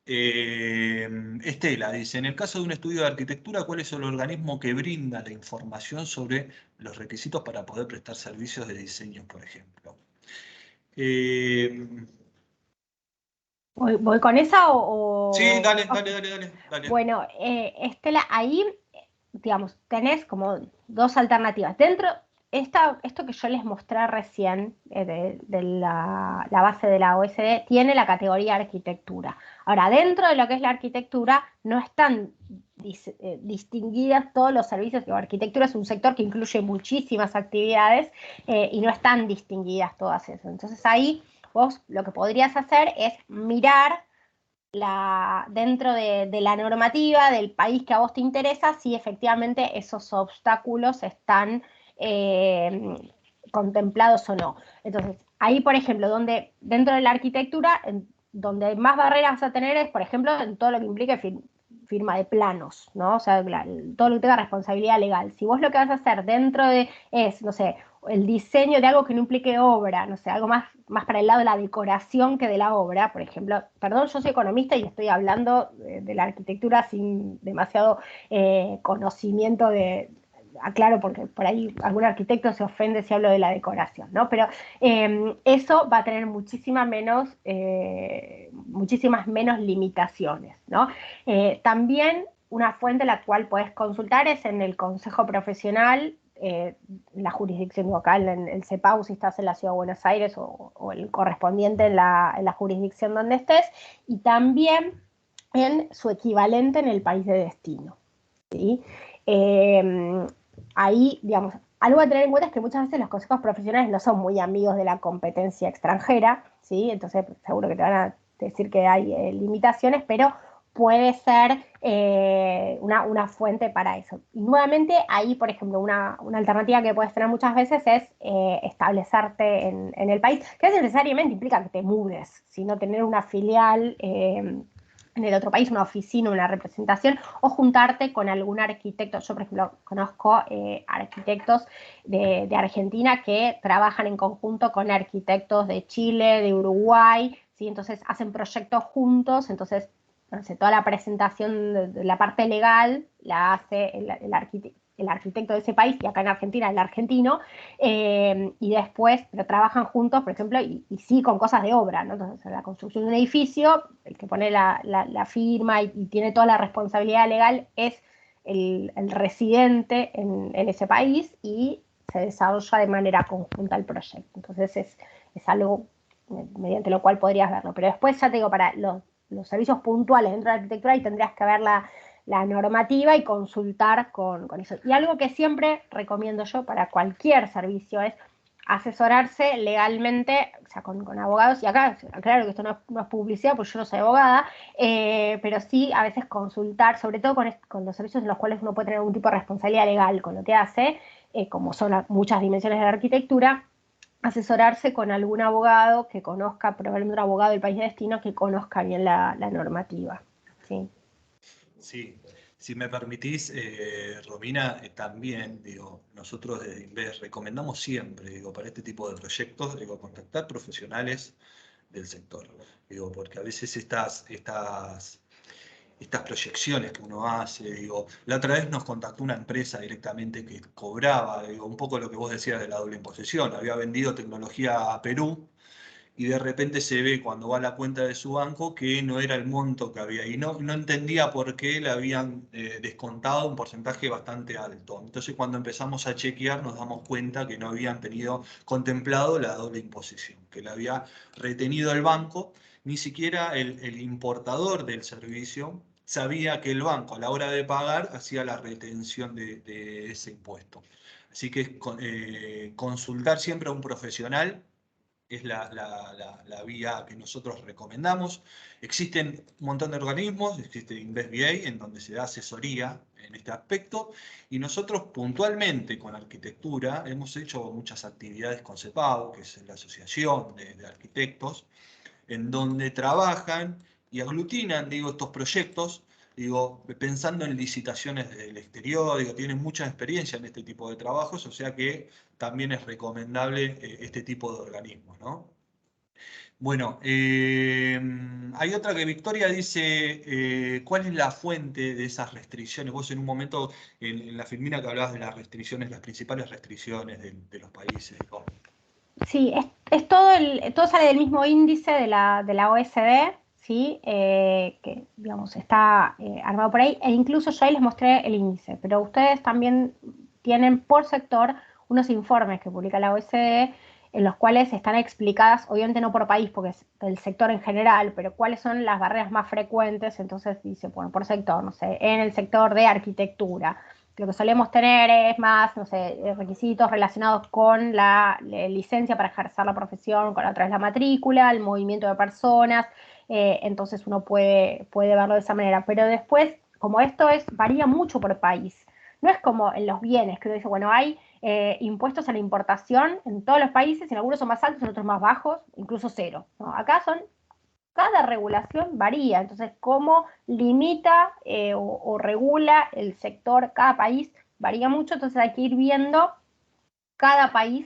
Estela dice, en el caso de un estudio de arquitectura, ¿cuál es el organismo que brinda la información sobre los requisitos para poder prestar servicios de diseño, por ejemplo? Eh, ¿Voy con esa sí, dale, ok. dale, dale, dale, dale. Bueno, Estela, ahí, digamos, tenés como dos alternativas. Dentro, esto que yo les mostré recién, de la base de la OSD, tiene la categoría arquitectura. Ahora, dentro de lo que es la arquitectura, no están distinguidas todos los servicios. La arquitectura es un sector que incluye muchísimas actividades y no están distinguidas todas esas. Entonces ahí vos lo que podrías hacer es mirar dentro de la normativa del país que a vos te interesa, si efectivamente esos obstáculos están contemplados o no. Entonces, ahí, por ejemplo, donde dentro de la arquitectura, donde más barreras vas a tener es, por ejemplo, en todo lo que implique firma de planos, ¿no? O sea, todo lo que tenga responsabilidad legal. Si vos lo que vas a hacer dentro es, no sé, el diseño de algo que no implique obra, no sé, algo más para el lado de la decoración que de la obra, por ejemplo, perdón, yo soy economista y estoy hablando de la arquitectura sin demasiado conocimiento aclaro, porque por ahí algún arquitecto se ofende si hablo de la decoración, ¿no? Pero eso va a tener muchísimas menos limitaciones, ¿no? También una fuente la cual puedes consultar es en el Consejo Profesional, la jurisdicción local, en el CEPAU si estás en la Ciudad de Buenos Aires o el correspondiente en la jurisdicción donde estés, y también en su equivalente en el país de destino, ¿sí? Ahí, digamos, algo a tener en cuenta es que muchas veces los consejos profesionales no son muy amigos de la competencia extranjera, ¿sí? Entonces seguro que te van a decir que hay limitaciones, pero puede ser una fuente para eso. Y nuevamente ahí, por ejemplo, una alternativa que puedes tener muchas veces es establecerte en el país, que no necesariamente implica que te mudes, sino tener una filial en el otro país, una oficina, una representación, o juntarte con algún arquitecto. Yo, por ejemplo, conozco arquitectos de Argentina que trabajan en conjunto con arquitectos de Chile, de Uruguay, ¿sí? Entonces hacen proyectos juntos, entonces no sé, toda la presentación de la parte legal la hace el arquitecto de ese país, y acá en Argentina el argentino, y después, pero trabajan juntos, por ejemplo, y sí con cosas de obra, ¿no? Entonces, la construcción de un edificio, el que pone la firma y tiene toda la responsabilidad legal es el residente en ese país, y se desarrolla de manera conjunta el proyecto. Entonces es algo mediante lo cual podrías verlo. Pero después, ya te digo, para los servicios puntuales dentro de la arquitectura, y tendrías que ver la normativa y consultar con eso. Y algo que siempre recomiendo yo para cualquier servicio es asesorarse legalmente, o sea, con abogados. Y acá, claro que esto no es publicidad, porque yo no soy abogada, pero sí a veces consultar, sobre todo con los servicios en los cuales uno puede tener algún tipo de responsabilidad legal con lo que hace, como son muchas dimensiones de la arquitectura, asesorarse con algún abogado que conozca, probablemente un abogado del país de destino que conozca bien la normativa. ¿Sí? Sí, si me permitís, Romina, también, digo, nosotros desde Inves recomendamos siempre, digo, para este tipo de proyectos, digo, contactar profesionales del sector, digo, porque a veces estas proyecciones que uno hace, digo, la otra vez nos contactó una empresa directamente que cobraba, digo, un poco lo que vos decías de la doble imposición, había vendido tecnología a Perú, y de repente se ve cuando va a la cuenta de su banco que no era el monto que había, y no entendía por qué le habían descontado un porcentaje bastante alto. Entonces, cuando empezamos a chequear nos damos cuenta que no habían tenido contemplado la doble imposición, que la había retenido el banco. Ni siquiera el importador del servicio sabía que el banco a la hora de pagar hacía la retención de ese impuesto. Así que consultar siempre a un profesional es la vía que nosotros recomendamos. Existen un montón de organismos, existe InvestBA, en donde se da asesoría en este aspecto, y nosotros puntualmente con arquitectura hemos hecho muchas actividades con CEPAO, que es la Asociación de Arquitectos, en donde trabajan y aglutinan, digo, estos proyectos, digo, pensando en licitaciones del exterior, digo, tienen mucha experiencia en este tipo de trabajos, o sea que también es recomendable este tipo de organismos, ¿no? Bueno, hay otra que Victoria dice, ¿cuál es la fuente de esas restricciones? Vos en un momento, en la filmina que hablabas de las restricciones, las principales restricciones de los países. ¿No? Sí, es todo sale del mismo índice de la OSD, ¿sí? Que digamos está armado por ahí, e incluso yo ahí les mostré el índice, pero ustedes también tienen por sector unos informes que publica la OSD, en los cuales están explicadas, obviamente no por país, porque es el sector en general, pero cuáles son las barreras más frecuentes. Entonces dice, bueno, por sector, no sé, en el sector de arquitectura lo que solemos tener es más, no sé, requisitos relacionados con la licencia para ejercer la profesión, con otra vez la matrícula, el movimiento de personas. Entonces uno puede verlo de esa manera. Pero después, como esto varía mucho por país, no es como en los bienes, que uno dice, bueno, hay impuestos a la importación en todos los países, en algunos son más altos, en otros más bajos, incluso cero, ¿no? Acá cada regulación varía. Entonces, cómo limita o regula el sector, cada país varía mucho. Entonces, hay que ir viendo cada país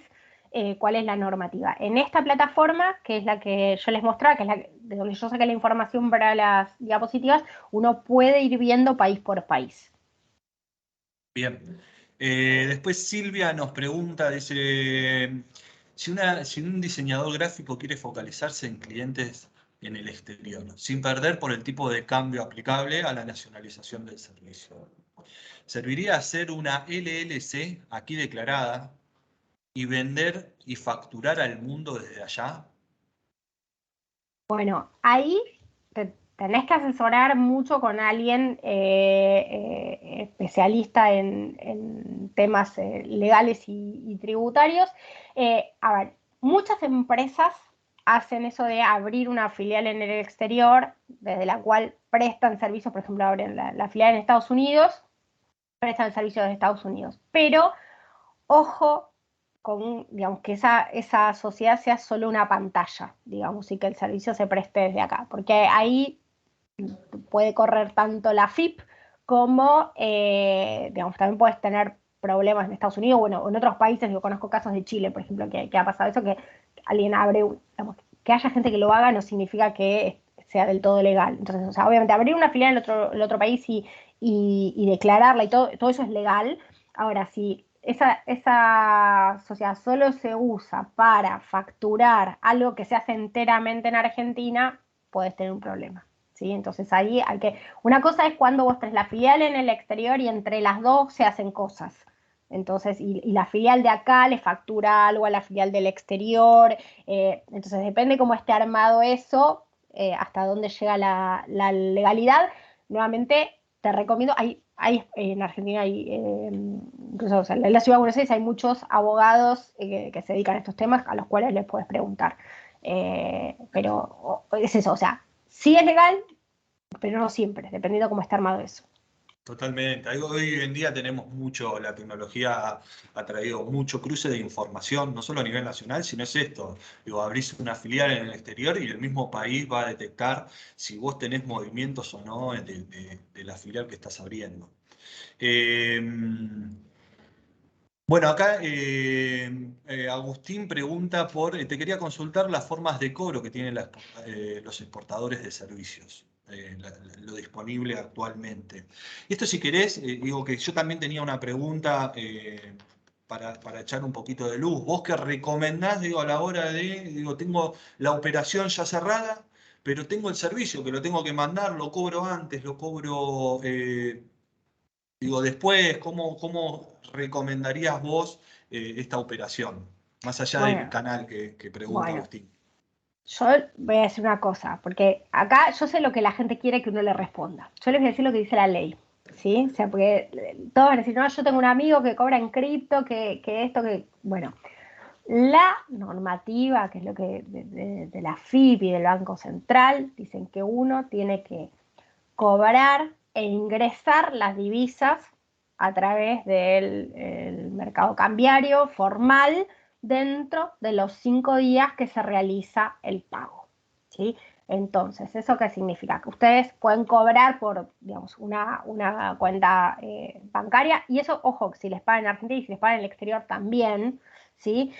cuál es la normativa. En esta plataforma, que es la que yo les mostraba, que es de donde yo saqué la información para las diapositivas, uno puede ir viendo país por país. Bien. Después Silvia nos pregunta, dice, si un diseñador gráfico quiere focalizarse en clientes en el exterior, sin perder por el tipo de cambio aplicable a la nacionalización del servicio, ¿serviría hacer una LLC aquí declarada y vender y facturar al mundo desde allá? Bueno, ahí tenés que asesorar mucho con alguien especialista en temas legales y tributarios. A ver, muchas empresas hacen eso de abrir una filial en el exterior, desde la cual prestan servicios, por ejemplo, abren la filial en Estados Unidos, prestan servicios de Estados Unidos. Pero, ojo, con, digamos, que esa sociedad sea solo una pantalla, digamos, y que el servicio se preste desde acá, porque ahí puede correr tanto la FIP como, digamos, también puedes tener problemas en Estados Unidos, bueno, o en otros países. Yo conozco casos de Chile, por ejemplo, que ha pasado eso, que alguien abre, digamos, que haya gente que lo haga no significa que sea del todo legal. Entonces, o sea, obviamente abrir una filial en el otro país y declararla y todo eso es legal. Ahora, si esa sociedad solo se usa para facturar algo que se hace enteramente en Argentina, puedes tener un problema. ¿Sí? Entonces ahí hay que... Una cosa es cuando vos tenés la filial en el exterior y entre las dos se hacen cosas. Entonces, y la filial de acá le factura algo a la filial del exterior. Entonces depende cómo esté armado eso, hasta dónde llega la legalidad. Nuevamente, te recomiendo, en Argentina hay, incluso, o sea, en la Ciudad de Buenos Aires hay muchos abogados que se dedican a estos temas a los cuales les puedes preguntar. Pero es eso, o sea, sí es legal, pero no siempre, dependiendo cómo está armado eso. Totalmente. Hoy en día tenemos mucho, la tecnología ha traído mucho cruce de información, no solo a nivel nacional, sino es esto. Digo, abrís una filial en el exterior y el mismo país va a detectar si vos tenés movimientos o no de la filial que estás abriendo. Eh, bueno, acá Agustín pregunta te quería consultar las formas de cobro que tienen los exportadores de servicios, lo disponible actualmente. Y esto, si querés, digo que yo también tenía una pregunta para echar un poquito de luz. ¿Vos qué recomendás, digo, a la hora digo, tengo la operación ya cerrada, pero tengo el servicio que lo tengo que mandar, lo cobro antes, lo cobro... digo, después, ¿cómo recomendarías vos esta operación? Más allá del Bueno, canal que pregunta bueno, Agustín. yo voy a decir una cosa, porque acá yo sé lo que la gente quiere que uno le responda. Yo les voy a decir lo que dice la ley, ¿sí? O sea, porque todos van a decir, no, yo tengo un amigo que cobra en cripto, que esto, que... Bueno, la normativa, que es lo que de la FIP y del Banco Central, dicen que uno tiene que cobrar e ingresar las divisas a través del mercado cambiario formal dentro de los 5 días que se realiza el pago. ¿Sí? Entonces, ¿eso qué significa? Que ustedes pueden cobrar por, digamos, una cuenta bancaria, y eso, ojo, si les pagan en Argentina y si les pagan en el exterior también, ¿sí?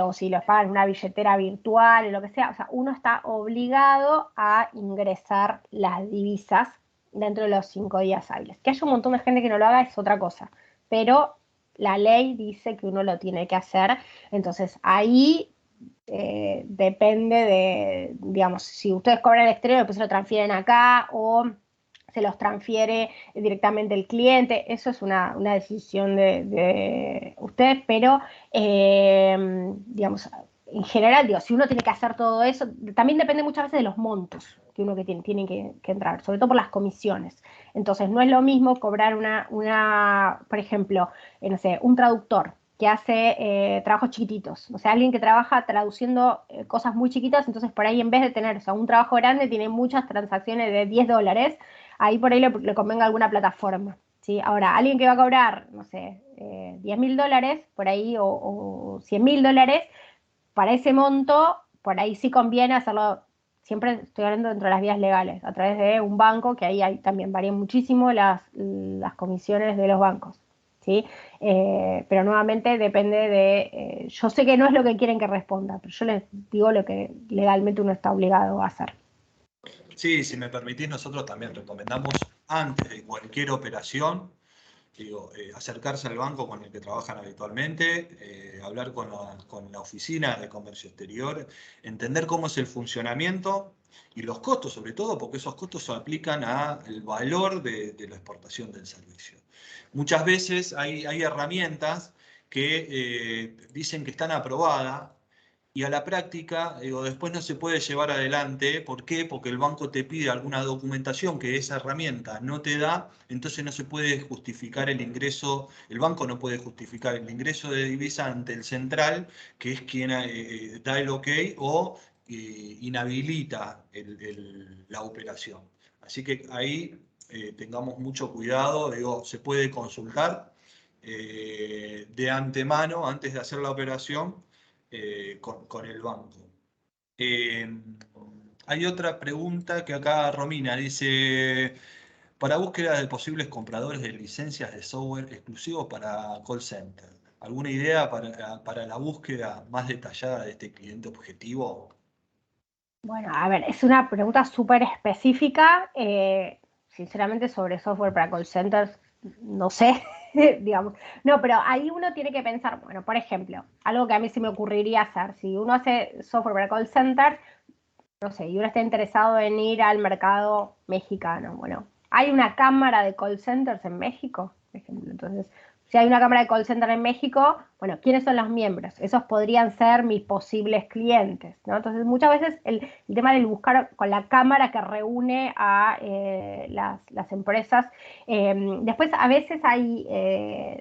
O si les pagan una billetera virtual o lo que sea, o sea, uno está obligado a ingresar las divisas dentro de los 5 días hábiles. Que haya un montón de gente que no lo haga es otra cosa, pero la ley dice que uno lo tiene que hacer. Entonces ahí depende de, digamos, si ustedes cobran el exterior, después se lo transfieren acá o se los transfiere directamente el cliente. Eso es una decisión de ustedes, pero digamos, en general, digo, si uno tiene que hacer todo eso, también depende muchas veces de los montos que uno tiene que entrar, sobre todo por las comisiones. Entonces, no es lo mismo cobrar por ejemplo, no sé, un traductor que hace trabajos chiquititos, o sea, alguien que trabaja traduciendo cosas muy chiquitas. Entonces por ahí, en vez de tener, o sea, un trabajo grande, tiene muchas transacciones de $10, ahí por ahí le convenga alguna plataforma. ¿Sí? Ahora, alguien que va a cobrar, no sé, $10.000 por ahí o $100.000, para ese monto, por ahí sí conviene hacerlo. Siempre estoy hablando dentro de las vías legales, a través de un banco, que ahí también varían muchísimo las comisiones de los bancos. ¿Sí? Pero nuevamente depende yo sé que no es lo que quieren que responda, pero yo les digo lo que legalmente uno está obligado a hacer. Sí, si me permitís, nosotros también recomendamos antes de cualquier operación, digo, acercarse al banco con el que trabajan habitualmente, hablar con la oficina de comercio exterior, entender cómo es el funcionamiento y los costos, sobre todo, porque esos costos se aplican al valor de la exportación del servicio. Muchas veces hay herramientas que dicen que están aprobadas Y a la práctica, digo, después no se puede llevar adelante. ¿Por qué? Porque el banco te pide alguna documentación que esa herramienta no te da, entonces no se puede justificar el ingreso, el banco no puede justificar el ingreso de divisa ante el central, que es quien da el ok o inhabilita la operación. Así que ahí tengamos mucho cuidado, digo, se puede consultar de antemano, antes de hacer la operación con el banco. Eh, Hay otra pregunta que acá Romina dice, para búsqueda de posibles compradores de licencias de software exclusivos para call center, ¿alguna idea para la búsqueda más detallada de este cliente objetivo? Bueno, a ver, es una pregunta súper específica. Sinceramente, sobre software para call centers, no sé, digamos. No, pero ahí uno tiene que pensar, bueno, por ejemplo, algo que a mí se me ocurriría hacer, si uno hace software para call centers, no sé, y uno está interesado en ir al mercado mexicano, bueno, hay una cámara de call centers en México, por ejemplo. Entonces, si hay una cámara de call center en México, bueno, ¿quiénes son los miembros? Esos podrían ser mis posibles clientes, ¿no? Entonces, muchas veces el tema del buscar con la cámara que reúne a las empresas, después a veces hay,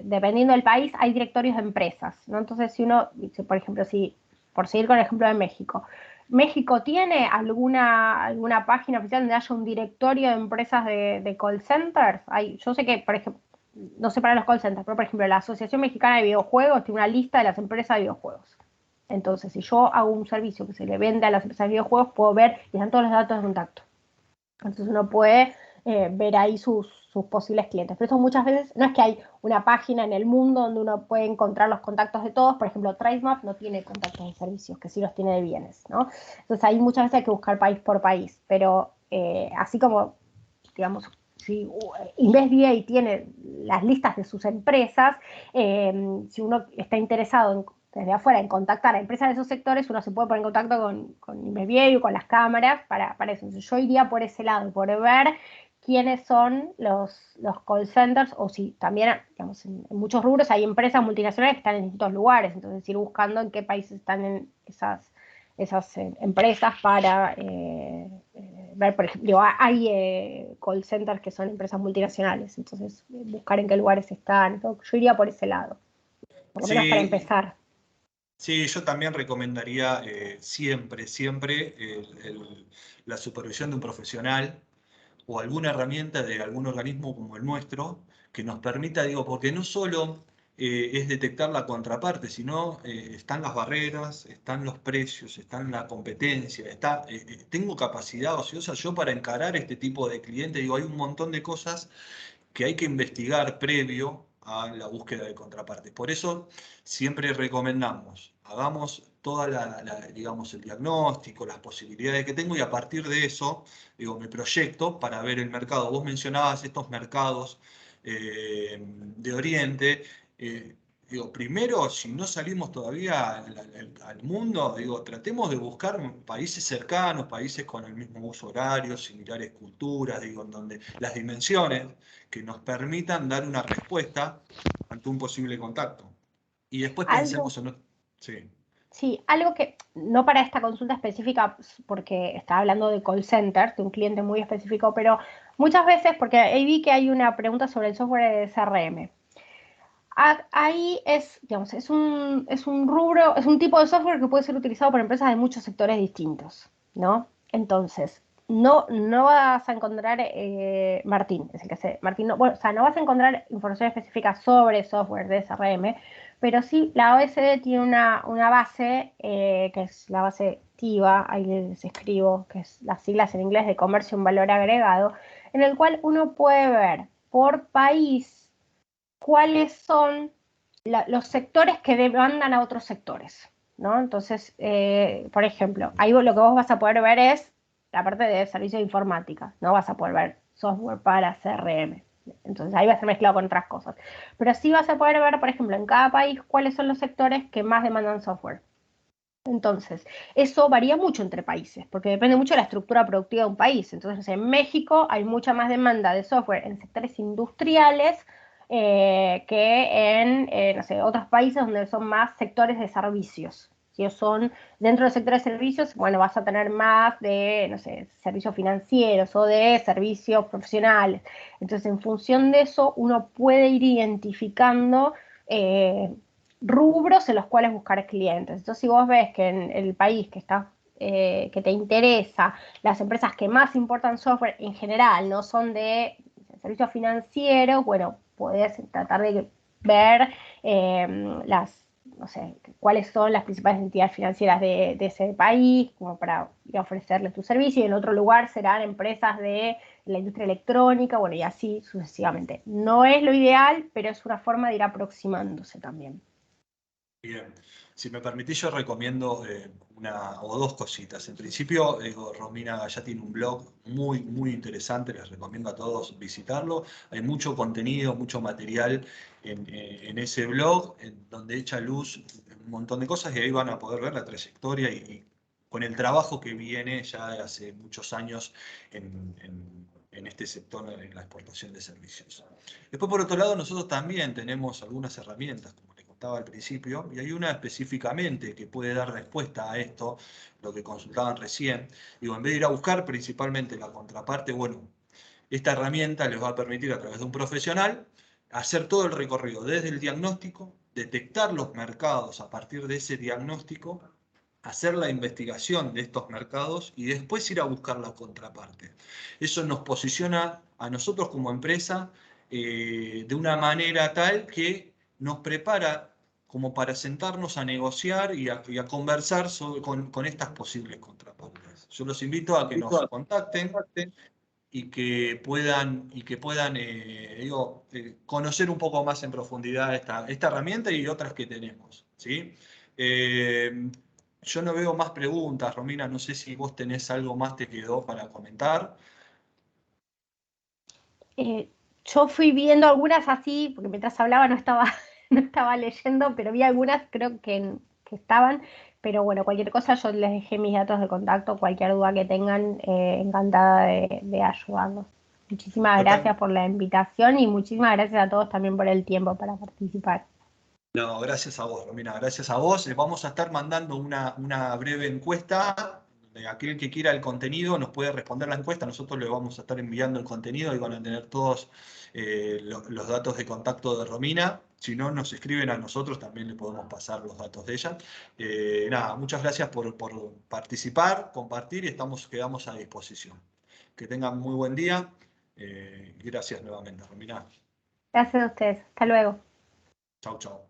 dependiendo del país, hay directorios de empresas, ¿no? Entonces, si uno, por ejemplo, si, por seguir con el ejemplo de México, ¿México tiene alguna página oficial donde haya un directorio de empresas de call centers? Yo sé que, por ejemplo, no sé para los call centers, pero por ejemplo, la Asociación Mexicana de Videojuegos tiene una lista de las empresas de videojuegos. Entonces, si yo hago un servicio que se le vende a las empresas de videojuegos, puedo ver y están todos los datos de contacto. Entonces uno puede ver ahí sus posibles clientes. Pero eso muchas veces no es que hay una página en el mundo donde uno puede encontrar los contactos de todos. Por ejemplo, Trademap no tiene contactos de servicios, que sí los tiene de bienes, ¿no? Entonces ahí muchas veces hay que buscar país por país. Pero así como, digamos, si InvestDA tiene las listas de sus empresas, si uno está interesado desde afuera en contactar a empresas de esos sectores, uno se puede poner en contacto con InvestDA o con las cámaras para eso. Entonces, yo iría por ese lado, por ver quiénes son los call centers, o si también, digamos, en muchos rubros hay empresas multinacionales que están en distintos lugares, entonces ir buscando en qué países están en esas empresas para ver, por ejemplo, hay call centers que son empresas multinacionales, entonces buscar en qué lugares están. Yo iría por ese lado, por lo menos para Sí, empezar. sí, yo también recomendaría siempre, siempre la supervisión de un profesional o alguna herramienta de algún organismo como el nuestro que nos permita, digo, porque no solo es detectar la contraparte, sino están las barreras, están los precios, están la competencia, tengo capacidad ociosa yo para encarar este tipo de clientes, digo, hay un montón de cosas que hay que investigar previo a la búsqueda de contrapartes. Por eso siempre recomendamos, hagamos toda digamos, el diagnóstico, las posibilidades que tengo y a partir de eso, digo, me proyecto para ver el mercado. Vos mencionabas estos mercados de Oriente. Digo, primero, si no salimos todavía al mundo, digo, tratemos de buscar países cercanos, países con el mismo uso horario, similares culturas, digo, en donde las dimensiones que nos permitan dar una respuesta ante un posible contacto. Y después Algo pensemos en... Sí, Sí, algo que no para esta consulta específica, porque estaba hablando de call center, de un cliente muy específico, pero muchas veces, porque ahí vi que hay una pregunta sobre el software de CRM. Ahí es, digamos, es un rubro, es un tipo de software que puede ser utilizado por empresas de muchos sectores distintos, ¿no? Entonces, no vas a encontrar, Martín, es el que hace, Martín, no, bueno, o sea, no vas a encontrar información específica sobre software de SRM, pero sí la OSD tiene una base, que es la base TIVA, ahí les escribo, que es las siglas en inglés de comercio en valor agregado, en el cual uno puede ver por país cuáles son los sectores que demandan a otros sectores, ¿no? Entonces, por ejemplo, ahí lo que vos vas a poder ver es la parte de servicios de informática, no vas a poder ver software para CRM. Entonces ahí va a ser mezclado con otras cosas. Pero sí vas a poder ver, por ejemplo, en cada país cuáles son los sectores que más demandan software. Entonces, eso varía mucho entre países, porque depende mucho de la estructura productiva de un país. Entonces, en México hay mucha más demanda de software en sectores industriales, que en, no sé, otros países donde son más sectores de servicios. Si son dentro del sector de servicios, bueno, vas a tener más de, no sé, servicios financieros o de servicios profesionales. Entonces, en función de eso, uno puede ir identificando rubros en los cuales buscar clientes. Entonces, si vos ves que en el país que te interesa, las empresas que más importan software en general no son de servicios financieros, bueno, podés tratar de ver no sé, cuáles son las principales entidades financieras de ese país, como para ofrecerles tu servicio, y en otro lugar serán empresas de la industria electrónica, bueno, y así sucesivamente. No es lo ideal, pero es una forma de ir aproximándose también. Bien, si me permitís, yo recomiendo una o dos cositas. En principio, Romina ya tiene un blog muy interesante, les recomiendo a todos visitarlo. Hay mucho contenido, mucho material en ese blog, en donde echa luz un montón de cosas y ahí van a poder ver la trayectoria y con el trabajo que viene ya de hace muchos años en este sector, en la exportación de servicios. Después, por otro lado, nosotros también tenemos algunas herramientas, como les contaba al principio, y hay una específicamente que puede dar respuesta a esto, lo que consultaban recién. Digo, en vez de ir a buscar principalmente la contraparte, bueno, esta herramienta les va a permitir a través de un profesional hacer todo el recorrido desde el diagnóstico, detectar los mercados a partir de ese diagnóstico, hacer la investigación de estos mercados y después ir a buscar la contraparte. Eso nos posiciona a nosotros como empresa de una manera tal que nos prepara como para sentarnos a negociar y a conversar con estas posibles contrapartes. Yo los invito a que nos contacten y que puedan digo, conocer un poco más en profundidad esta herramienta y otras que tenemos, ¿sí? Yo no veo más preguntas, Romina, no sé si vos tenés algo más te quedó para comentar. Eh, yo fui viendo algunas así, porque mientras hablaba no estaba, no estaba leyendo, pero vi algunas, creo que estaban, pero bueno, cualquier cosa yo les dejé mis datos de contacto, cualquier duda que tengan, encantada de ayudarlos. Muchísimas Me per- gracias por la invitación y muchísimas gracias a todos también por el tiempo para participar. No, gracias a vos, Romina, gracias a vos. Vamos a estar mandando una breve encuesta. Aquel que quiera el contenido nos puede responder la encuesta. Nosotros le vamos a estar enviando el contenido y van a tener todos los datos de contacto de Romina. Si no, nos escriben a nosotros, también le podemos pasar los datos de ella. Nada, muchas gracias por participar, compartir y quedamos a disposición. Que tengan muy buen día. Gracias nuevamente, Romina. Gracias a ustedes. Hasta luego. Chau, chau.